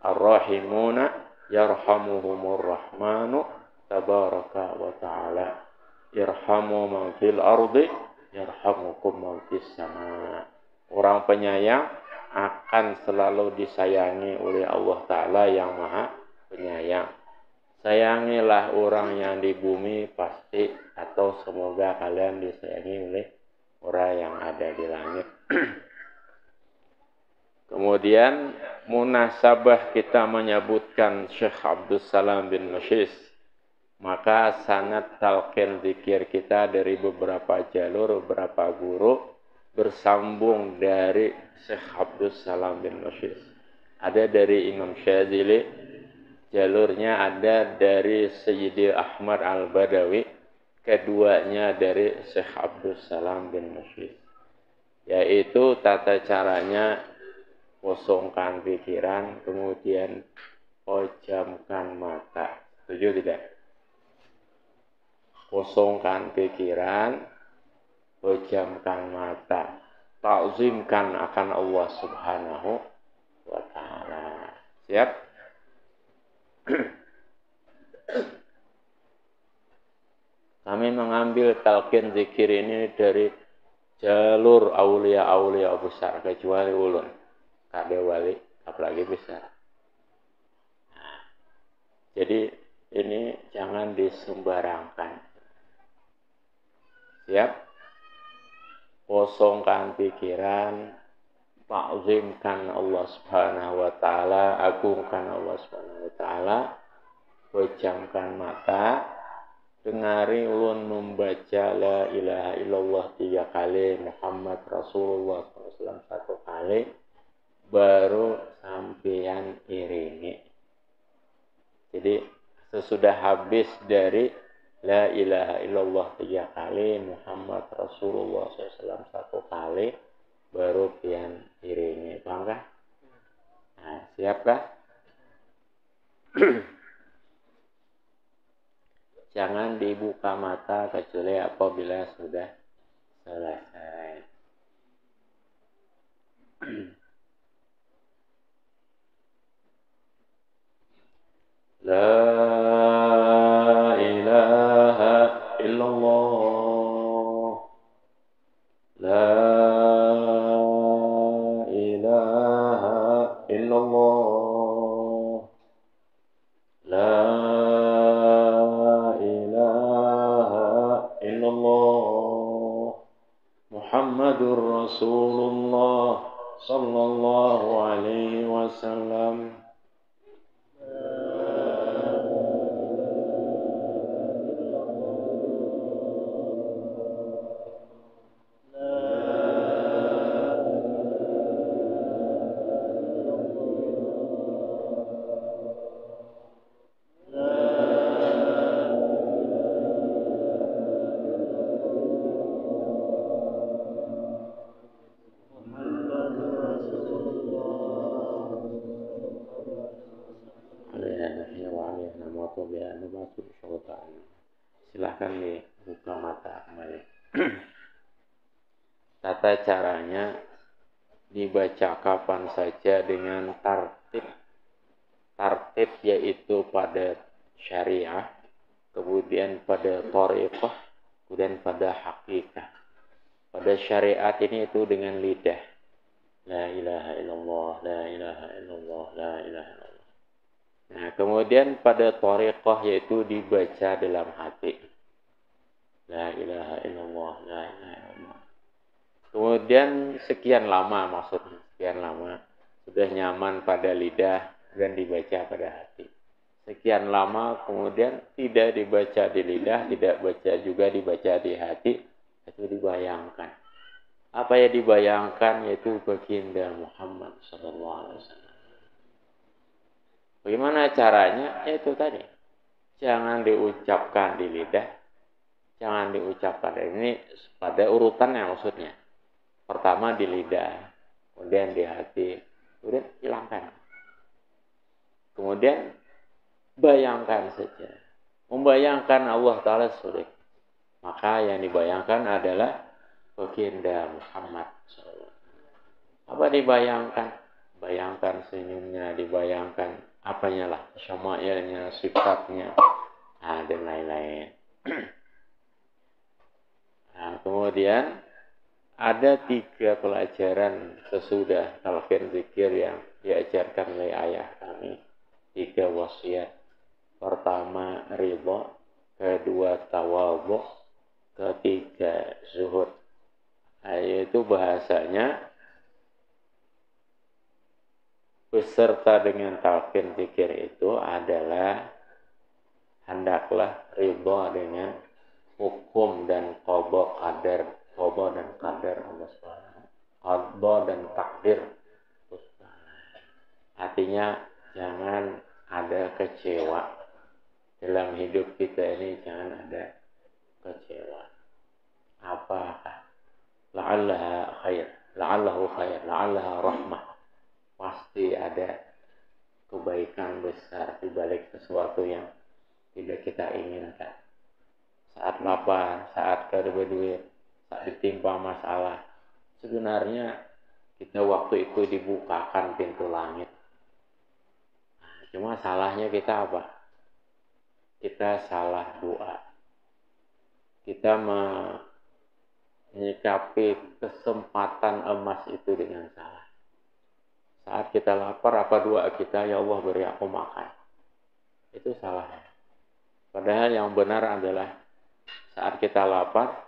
الراحمون يرحمهم الرحمن تبارك وتعالى irhamu man fil ardi yarhamukum man fis sama. Orang penyayang akan selalu disayangi oleh Allah Ta'ala yang maha penyayang. Sayangilah orang yang di bumi pasti atau semoga kalian disayangi oleh orang yang ada di langit. Kemudian munasabah kita menyebutkan Syekh Abdul Salam bin Mashis, maka sanad talqin zikir kita dari beberapa jalur, beberapa guru bersambung dari Syekh Abdul Salam bin Mashis. Ada dari Imam Syadzili, jalurnya ada dari Sayyidi Ahmad Al-Badawi, keduanya dari Syekh Abdul Salam bin Mashis. Yaitu tata caranya kosongkan pikiran, kemudian pejamkan mata. Setuju tidak? Kosongkan pikiran, pejamkan mata, ta'zimkan akan Allah Subhanahu wa Ta'ala. Siap? Kami mengambil talqin zikir ini dari jalur aulia-aulia besar, kecuali ulun. Kada wali, apalagi besar. Nah, jadi ini jangan disembarangkan. Siap? Kosongkan pikiran, ta'zimkan Allah Subhanahu wa Ta'ala, agungkan Allah Subhanahu wa Ta'ala, pejamkan mata, dengari ulun membaca la ilaha illallah 3 kali, Muhammad Rasulullah SAW 1 kali, baru sampean iringi. Jadi sesudah habis dari la ilaha illallah 3 kali, Muhammad Rasulullah SAW 1 kali, baru pian iringi. Paham kah? Nah, siapkah? Jangan dibuka mata kecuali apabila sudah selesai. La ilaha illallah. La ilaha illallah. La ilaha illallah. Muhammadur Rasulullah sallallahu alaihi wasallam. Silahkan dibuka mata kembali. Tata caranya dibaca kapan saja dengan tartib. Tartib yaitu pada syariah, kemudian pada thariqah, kemudian pada hakikat. Pada syariat ini itu dengan lidah. La ilaha illallah, la ilaha illallah, la ilaha illallah. Nah, kemudian pada thariqah yaitu dibaca dalam hati. La ilaha illallah, la ilaha illallah. Kemudian sekian lama, maksudnya sekian lama sudah nyaman pada lidah dan dibaca pada hati. Sekian lama kemudian tidak dibaca di lidah, tidak baca juga dibaca di hati, itu dibayangkan. Apa yang dibayangkan yaitu baginda Muhammad sallallahu alaihi wasallam. Bagaimana caranya? Itu tadi. Jangan diucapkan di lidah, jangan diucapkan. Ini pada urutannya maksudnya. Pertama di lidah, kemudian di hati, kemudian hilangkan. Kemudian bayangkan saja. Membayangkan Allah Ta'ala sulit. Maka yang dibayangkan adalah baginda Muhammad SAW. Apa dibayangkan? Bayangkan senyumnya, dibayangkan apanya lah, syama'ilnya, sifatnya, dan lain-lain. Nah, kemudian ada 3 pelajaran sesudah talqin zikir yang diajarkan oleh ayah kami. 3 wasiat. Pertama, ridha. Kedua, tawadhu. Ketiga, zuhud. Nah, yaitu bahasanya beserta dengan talqin zikir itu adalah hendaklah ridha dengan hukum dan qada dan qadar Allah Subhanahu. Qada dan takdir. Artinya jangan ada kecewa dalam hidup kita ini, jangan ada kecewa. Apakah la'allaha khair, la'allahu khair, la'allaha rahmah. Pasti ada kebaikan besar di balik sesuatu yang tidak kita inginkan. Saat lapar, saat kada berduit, saat ditimpa masalah, sebenarnya kita waktu itu dibukakan pintu langit. Cuma salahnya kita apa? Kita salah doa. Kita menyikapi kesempatan emas itu dengan salah. Saat kita lapar, apa doa kita? Ya Allah, beri aku makan. Itu salahnya. Padahal yang benar adalah saat kita lapar,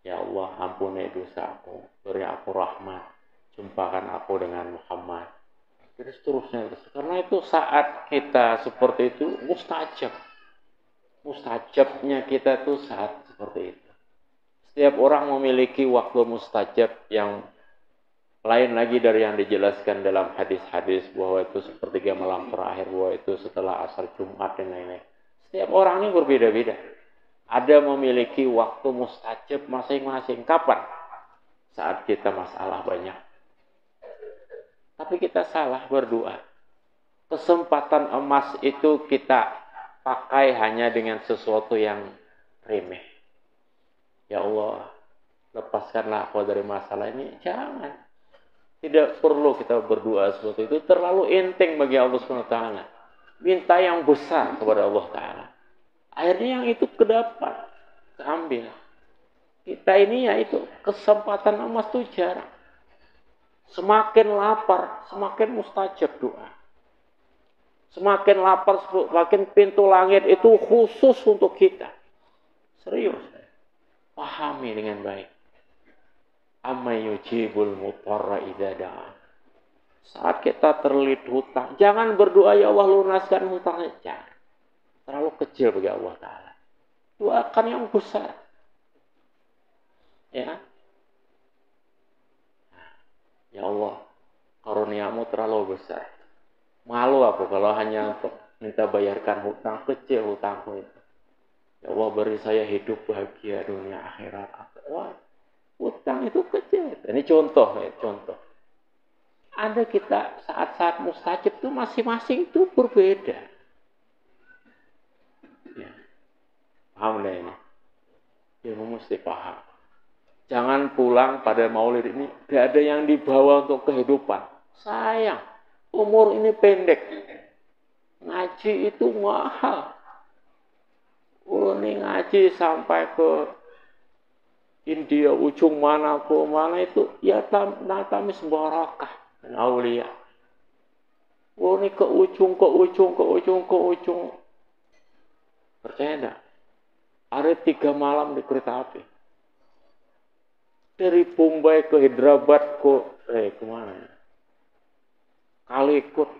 ya Allah, ampuni dosaku, beri aku rahmat, jumpakan aku dengan Muhammad. Terus seterusnya. Karena itu saat kita seperti itu mustajab. Mustajabnya kita itu saat seperti itu. Setiap orang memiliki waktu mustajab yang lain lagi dari yang dijelaskan dalam hadis-hadis bahwa itu sepertiga malam terakhir, bahwa itu setelah asar Jumat dan lain-lain. Setiap orang ini berbeda-beda. Ada memiliki waktu mustajab masing-masing. Kapan? Saat kita masalah banyak. Tapi kita salah berdoa. Kesempatan emas itu kita pakai hanya dengan sesuatu yang remeh. Ya Allah, lepaskanlah aku dari masalah ini. Jangan. Tidak perlu kita berdoa seperti itu. Terlalu enteng bagi Allah SWT. Minta yang besar kepada Allah Ta'ala. Akhirnya yang itu kedapat. Ambil. Kita ini ya itu. Kesempatan emas itu jarang. Semakin lapar, semakin mustajab doa. Semakin lapar, semakin pintu langit itu khusus untuk kita. Serius. Pahami dengan baik. Amma yujibul mutarra idza da'a. Saat kita terlilit hutang, jangan berdoa ya Allah lunaskan hutangnya. Jangan. Terlalu kecil bagi Allah Ta'ala. Doakan yang besar. Ya. Ya Allah, karuniamu terlalu besar. Malu aku kalau hanya untuk minta bayarkan hutang kecil hutangku itu. Ya Allah, beri saya hidup bahagia dunia akhirat. Wah, hutang itu kecil. Ini contoh ya, contoh. Ada kita saat-saat mustajab itu masing-masing itu berbeda. Ya. Paham lah ini? Ilmu mesti paham. Jangan pulang pada maulid ini gak ada yang dibawa untuk kehidupan. Sayang, umur ini pendek. Ngaji itu mahal. Ini ngaji sampai ke India, ujung mana ke mana itu, ya tamis barakah dan aulia. Ini ke ujung. Percaya enggak? Ada 3 malam di kereta api. Dari Bombay ke Hyderabad kemana? Kalikut,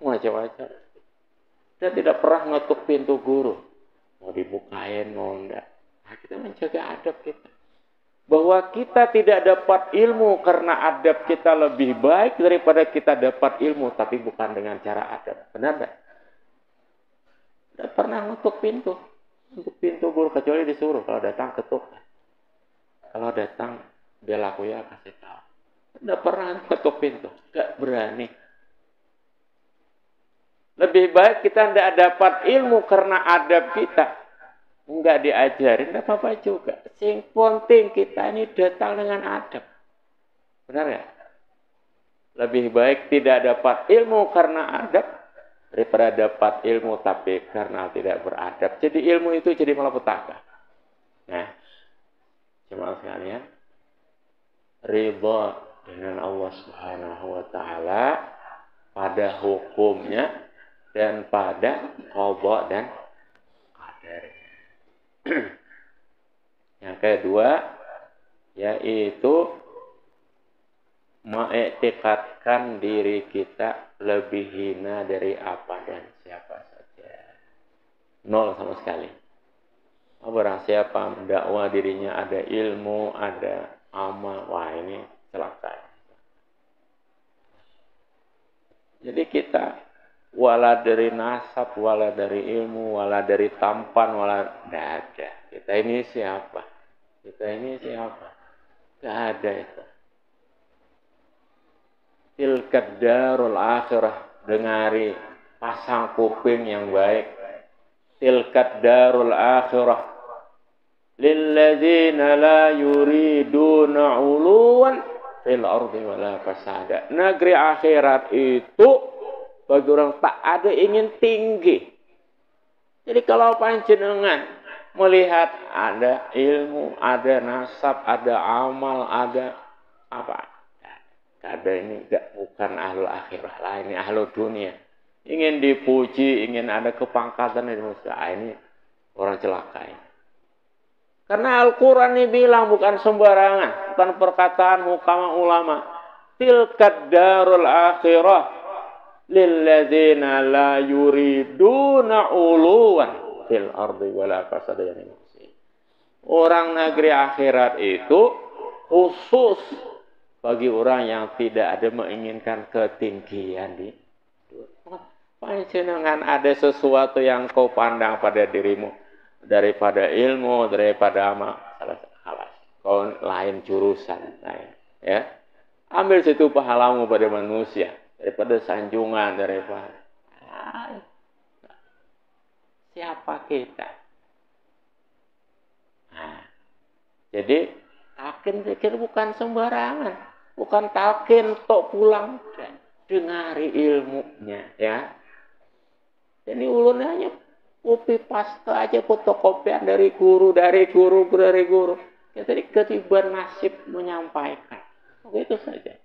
macam-macam. Dia tidak pernah ngetuk pintu guru. Mau dibukain, mau enggak. Nah, kita menjaga adab kita. Bahwa kita tidak dapat ilmu karena adab kita lebih baik daripada kita dapat ilmu, tapi bukan dengan cara adab. Benar enggak? Tidak pernah ngetuk pintu. Untuk pintu guru, kecuali disuruh. Kalau datang ketuk. Kalau datang, bel aku ya kasih tahu. Tidak pernah ketuk pintu. Tidak berani. Lebih baik kita tidak dapat ilmu karena adab kita. enggak diajarin, enggak apa-apa juga. Sing penting kita ini datang dengan adab. Benar ya? Lebih baik tidak dapat ilmu karena adab daripada dapat ilmu tapi karena tidak beradab. Jadi ilmu itu jadi malapetaka. Nah, jemaah sekalian, ridha dengan Allah Subhanahu wa taala pada hukumnya dan pada qada dan qadar. Yang kedua yaitu mengiktikadkan diri kita lebih hina dari apa dan siapa saja. Nol sama sekali. Barang siapa mendakwa dirinya ada ilmu, ada amal, wah ini celaka. Jadi kita wala dari nasab, wala dari ilmu, wala dari tampan, wala tidak ada. Kita ini siapa? Kita ini siapa? Tidak ada itu. Tilkad darul akhirah, dengari pasang kuping yang baik. Tilkad darul akhirah lilladzina la yuriduna 'uluwan fil ardi wala fasada. Negeri akhirat itu bagi orang tak ada ingin tinggi. Jadi kalau panjenengan melihat ada ilmu, ada nasab, ada amal, ada apa? Ada ini bukan ahlul akhirah lah, ini ahlul dunia. Ingin dipuji, ingin ada kepangkatan di manusia, ini orang celaka ini. Karena Al-Quran ini bilang bukan sembarangan, bukan perkataan hukama ulama. Tilkad darul akhirah lilladzina la yuriduna uluwan fil ardi wala fasada. Orang negeri akhirat itu khusus bagi orang yang tidak ada menginginkan ketinggian di dunia. Panjenengan ada sesuatu yang kau pandang pada dirimu daripada ilmu, daripada amal, salah. Kau lain jurusan, lain. Ya, ambil situ pahalamu pada manusia daripada sanjungan, daripada siapa kita. Nah, jadi talqin zikir bukan sembarangan. Bukan talqin tok pulang, dengari ilmunya ya. Jadi ulun hanya copy paste aja fotokopian dari guru. Jadi ketiban nasib menyampaikan. Begitu saja.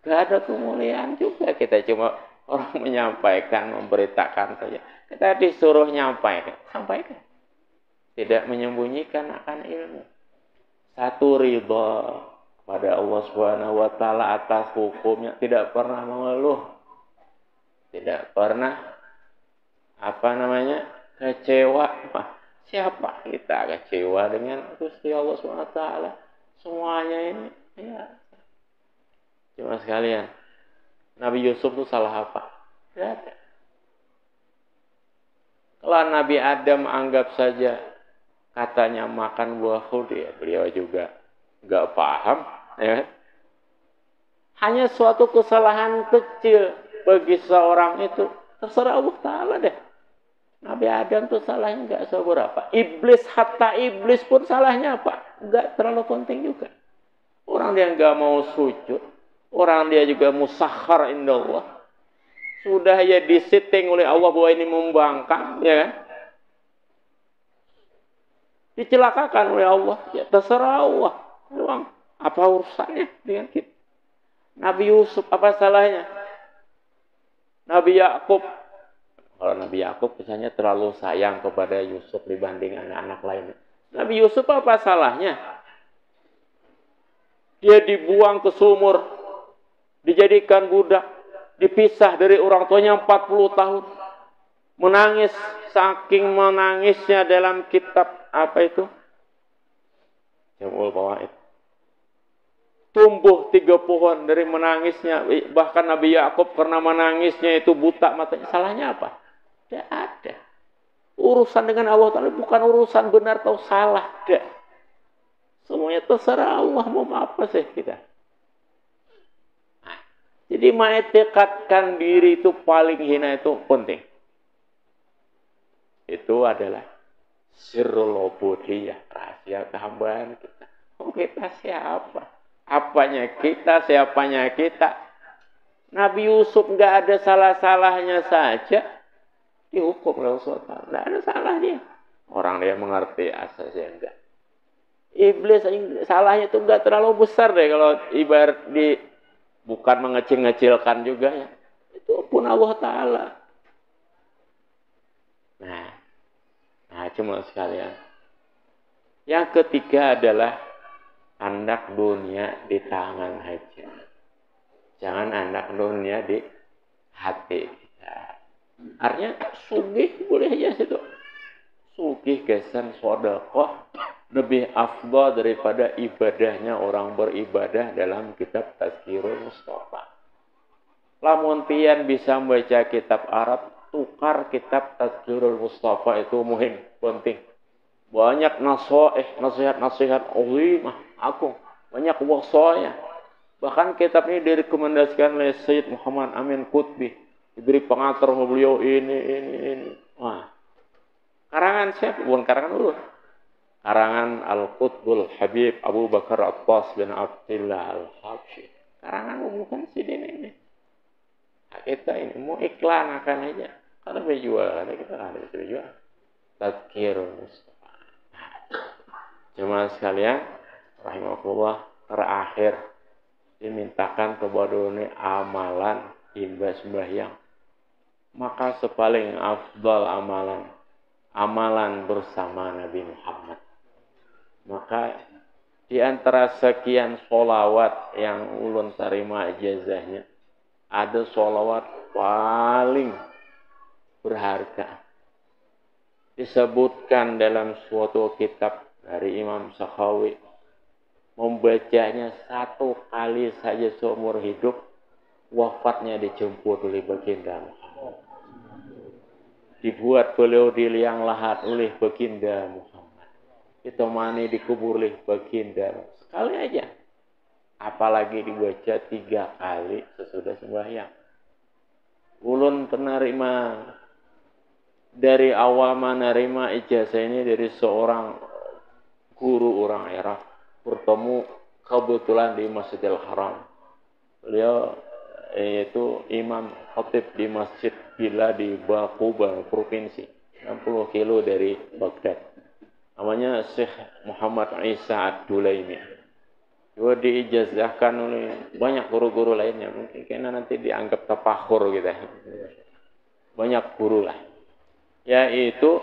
Gak ada kemuliaan juga, kita cuma orang menyampaikan, memberitakan saja. Kita disuruh sampaikan. Tidak menyembunyikan akan ilmu. Satu ridha pada Allah Subhanahu wa taala atas hukumnya, tidak pernah mengeluh. Tidak pernah kecewa. Siapa kita kecewa dengan Gusti Allah Subhanahu wa taala? Semuanya ini ya. Cuma sekalian, Nabi Yusuf itu salah apa? Tidak ada. Kalau Nabi Adam anggap saja katanya makan buah khuld, ya beliau juga nggak paham, ya. Hanya suatu kesalahan kecil bagi seorang itu terserah Allah Taala deh. Nabi Adam tuh salahnya nggak seberapa. Hatta iblis pun salahnya apa? Nggak terlalu penting juga. Orang dia nggak mau sujud, orang dia juga musakhar indallah. Sudah ya disetting oleh Allah bahwa ini membangkang, ya kan? Dicelakakan oleh Allah, ya terserah Allah. Memang apa urusannya dengan kita? Nabi Yusuf apa salahnya? Nabi Yakub, kalau Nabi Yakub misalnya terlalu sayang kepada Yusuf dibanding anak-anak lainnya. Nabi Yusuf apa salahnya? Dia dibuang ke sumur, dijadikan budak, dipisah dari orang tuanya 40 tahun. Menangis, saking menangisnya dalam kitab apa itu? Jamul Fawaid. Tumbuh 3 pohon dari menangisnya. Bahkan Nabi Yakub karena menangisnya itu buta matanya. Salahnya apa? Tidak ada. Urusan dengan Allah Ta'ala bukan urusan benar atau salah. Tidak. Semuanya terserah Allah mau apa sih kita. Nah, jadi mengiktikadkan diri itu paling hina itu penting. Itu adalah sirrul ubudiyah, rahasia kehambaan kita. Oh, kita siapa? Apanya kita, siapanya kita? Nabi Yusuf nggak ada salah-salahnya saja dihukum oleh Allah. Nggak ada salahnya. Orang dia mengerti asasnya enggak. Iblis salahnya itu enggak terlalu besar deh kalau ibarat bukan mengecil-ngecilkan juga ya. Itu pun Allah Ta'ala. Nah, cuma sekalian. Yang ketiga adalah anak dunia di tangan aja. Jangan anak dunia di hati kita. Artinya sugih boleh aja situ. Sugih kesan sedekah lebih afdal daripada ibadahnya orang beribadah dalam kitab Tazkirul Mustafa. Lamun pian bisa membaca kitab Arab, tukar kitab Tazkirul Mustafa itu muhim, penting. Banyak nasihat-nasihat azimah, agung. Banyak wasaya. Bahkan kitab ini direkomendasikan oleh Sayyid Muhammad Amin Qutbi. Diberi pengantar beliau ini. Wah. Karangan siapa? Bukan karangan dulu. Karangan Al-Qutbul Habib Abu Bakar Abbas bin Abdullah Al-Habsyi. Karangan bukan si ini. Nah, kita ini mau iklan akan aja. Kalau berjual, kita ada bisa berjual. Tazkirul Mustafa. Jemaah sekalian, rahimahullah, terakhir dimintakan kepada ini amalan ibadah sembahyang. Maka sepaling afdal amalan bersama Nabi Muhammad. Maka di antara sekian sholawat yang ulun terima ijazahnya, ada sholawat paling berharga. Disebutkan dalam suatu kitab dari Imam Sakhawi, membacanya 1 kali saja seumur hidup, wafatnya dijemput oleh baginda Muhammad. Dibuat beliau di liang lahat oleh baginda Muhammad. Ditemani dikubur oleh baginda. Sekali aja. Apalagi dibaca 3 kali sesudah sembahyang. Ulun penerima dari awal menerima ijazah ini dari seorang guru orang Arab, bertemu kebetulan di Masjidil Haram. Beliau yaitu imam khatib di Masjid Bila di Bakuba, provinsi 60 kilo dari Baghdad. Namanya Syekh Muhammad Isa Ad-Dulaimi. Juga diijazahkan oleh banyak guru-guru lainnya. Mungkin karena nanti dianggap tafakhur gitu. Banyak guru lah. Yaitu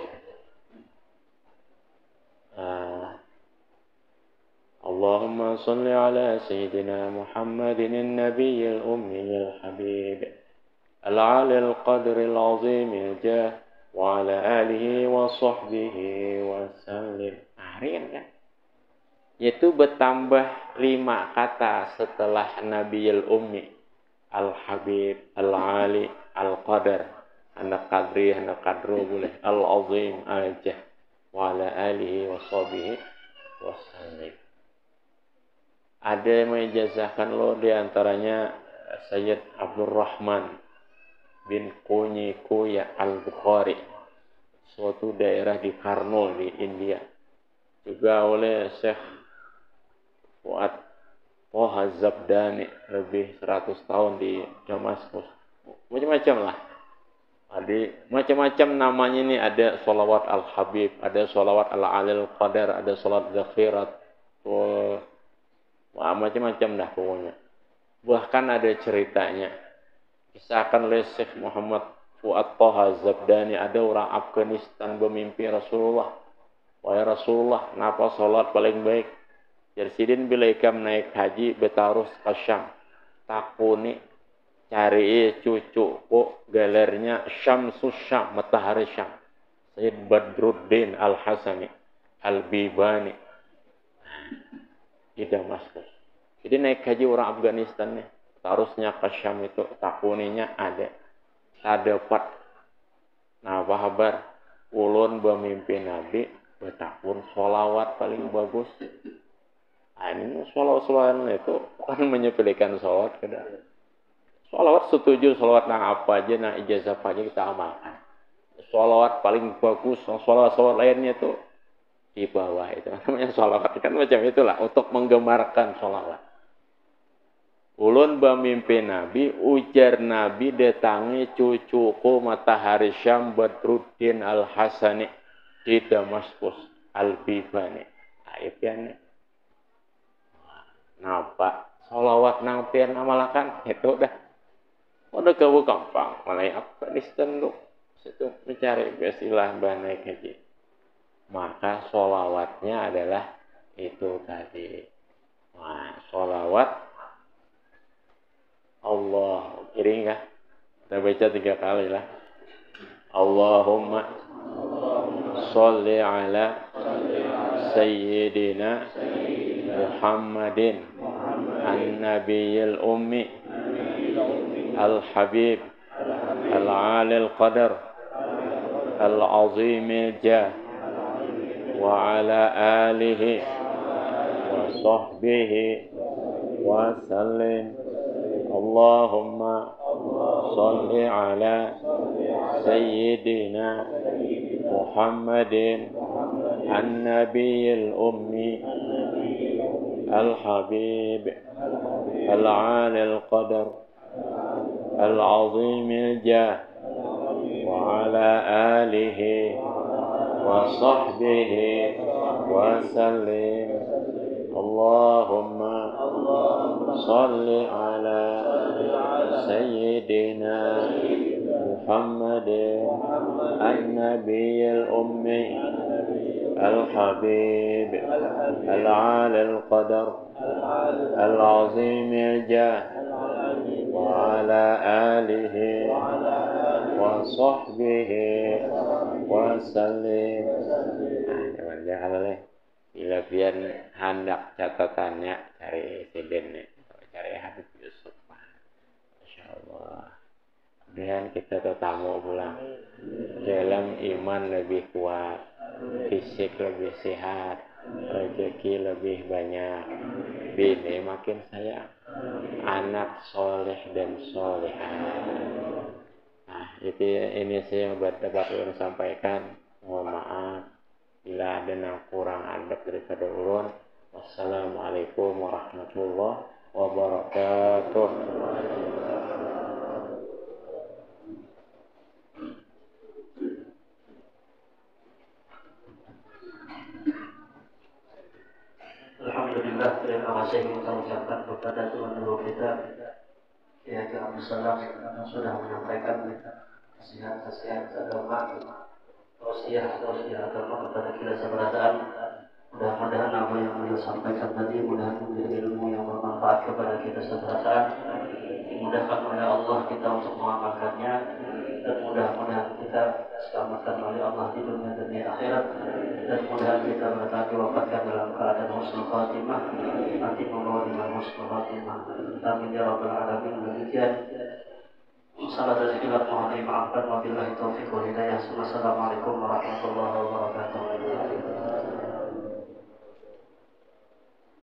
Allahumma salli ala Sayyidina Muhammadin al-Nabiy al-Ummi al-Habib al-Ali al-Qadr al-Azim al-Jah wa ala alihi wa sahbihi wa sallim. Kan? Yaitu bertambah 5 kata setelah Nabi al-Ummi al-Habib al-Ali al-Qadr. Anak kadri, anak kadru boleh. Al-Azim, al-Jah. Wa ala alihi wa sahbihi wa sallim. Ada yang mengijazahkan lo diantaranya Sayyid Abdul Rahman bin Kunyi Kuya Al-Bukhari. Suatu daerah di Karnal di India. Juga oleh Syekh Fuad Toha Zabdani. Lebih 100 tahun di Damaskus. Macam-macam lah. Ada macam-macam namanya ini, ada sholawat al-Habib, ada sholawat al-Alil Qadar, ada sholawat zakhirat, macam-macam dah pokoknya. Bahkan ada ceritanya, kisahkan oleh Syekh Muhammad Fuad Toha Zabdani, ada orang Afghanistan bermimpi Rasulullah. Wahai Rasulullah, kenapa sholat paling baik? Jersidin bila ikam naik haji betarus ke Syam, takuni cari cucu kok galernya Syamsus Syam, matahari Syam. Sayyid Badruddin Al-Hasani Al-Bibani di Damaskus. Jadi naik haji orang Afghanistan nih, harusnya ke Syam itu takuninya ada. Tak dapat. Nah, kabar ulun bermimpi Nabi bertakun sholawat paling bagus. Nah, ini sholawat itu bukan menyepelekan sholawat kada. Sholawat setuju, sholawat nang apa aja, nang ijazah apa aja kita amalkan. sholawat paling bagus, sholawat lainnya itu di bawah itu. Namanya sholawat kan macam itulah untuk menggemarkan sholawat. Ulun bamimpin Nabi, ujar Nabi datangi cucuku Matahari Syam Badruddin Al-Hasani di Damaskus Al-Bibani. Aibnya nampak sholawat nang pian amalakan itu dah. Udah kau gampang, mulai apa di stenduk situ mencari istilah naik haji. Maka sholawatnya adalah itu tadi. Nah, sholawat Allah, kiri enggak? Kita baca 3 kali lah. Allahumma sholli ala Sayyidina Muhammadin an-nabiyil ummi al-habib al-alil qadar al-azimil jah wa ala alihi wa sahbihi wa sallim. Allahumma sholli ala Sayyidina Muhammadin an-nabiyil ummi al-habib al-alil qadar al-azimil jah wa ala alihi wa sahbihi wa sallim. Allahumma sholli ala Sayyidina Muhammadin an-nabiyil ummi al-habib al-alil qadar al-azimil jah wa ala alihi wa sahbihi wa sallim. Nah, jangan leh. Bila biar hendak catatannya cari sidennya, cari Habib Yusuf. Masya Allah. Kemudian kita tetamu pulang. Dalam iman lebih kuat, fisik lebih sehat, rezeki lebih banyak, bini makin sayang, anak soleh dan solehah. Nah, itu ini saya dapat sampaikan. Mohon maaf bila ada yang kurang adab daripada ulun. Wassalamualaikum warahmatullahi wabarakatuh.
Alhamdulillah, terima kasih kita ucapkan kepada Tuhan Guru kita Kiai Abdul Salam yang sudah menyampaikan nasihat-nasihat agama, tausiah agama kepada kita seberasaan. Mudah-mudahan apa yang beliau sampaikan tadi mudah-mudahan menjadi ilmu yang bermanfaat kepada kita seberasaan. Dimudahkan oleh Allah kita untuk mengamalkannya, dan mudah-mudahan kita diselamatkan oleh Allah di dunia dan di akhirat, dan mudah-mudahan kita berkati wafatkan dalam keadaan husnul khatimah, nanti membawa dengan husnul khatimah. Amin ya rabbal alamin. Demikian salah dari khilaf mohon dimaafkan. Wabillahi taufiq wal hidayah. Assalamualaikum warahmatullahi wabarakatuh.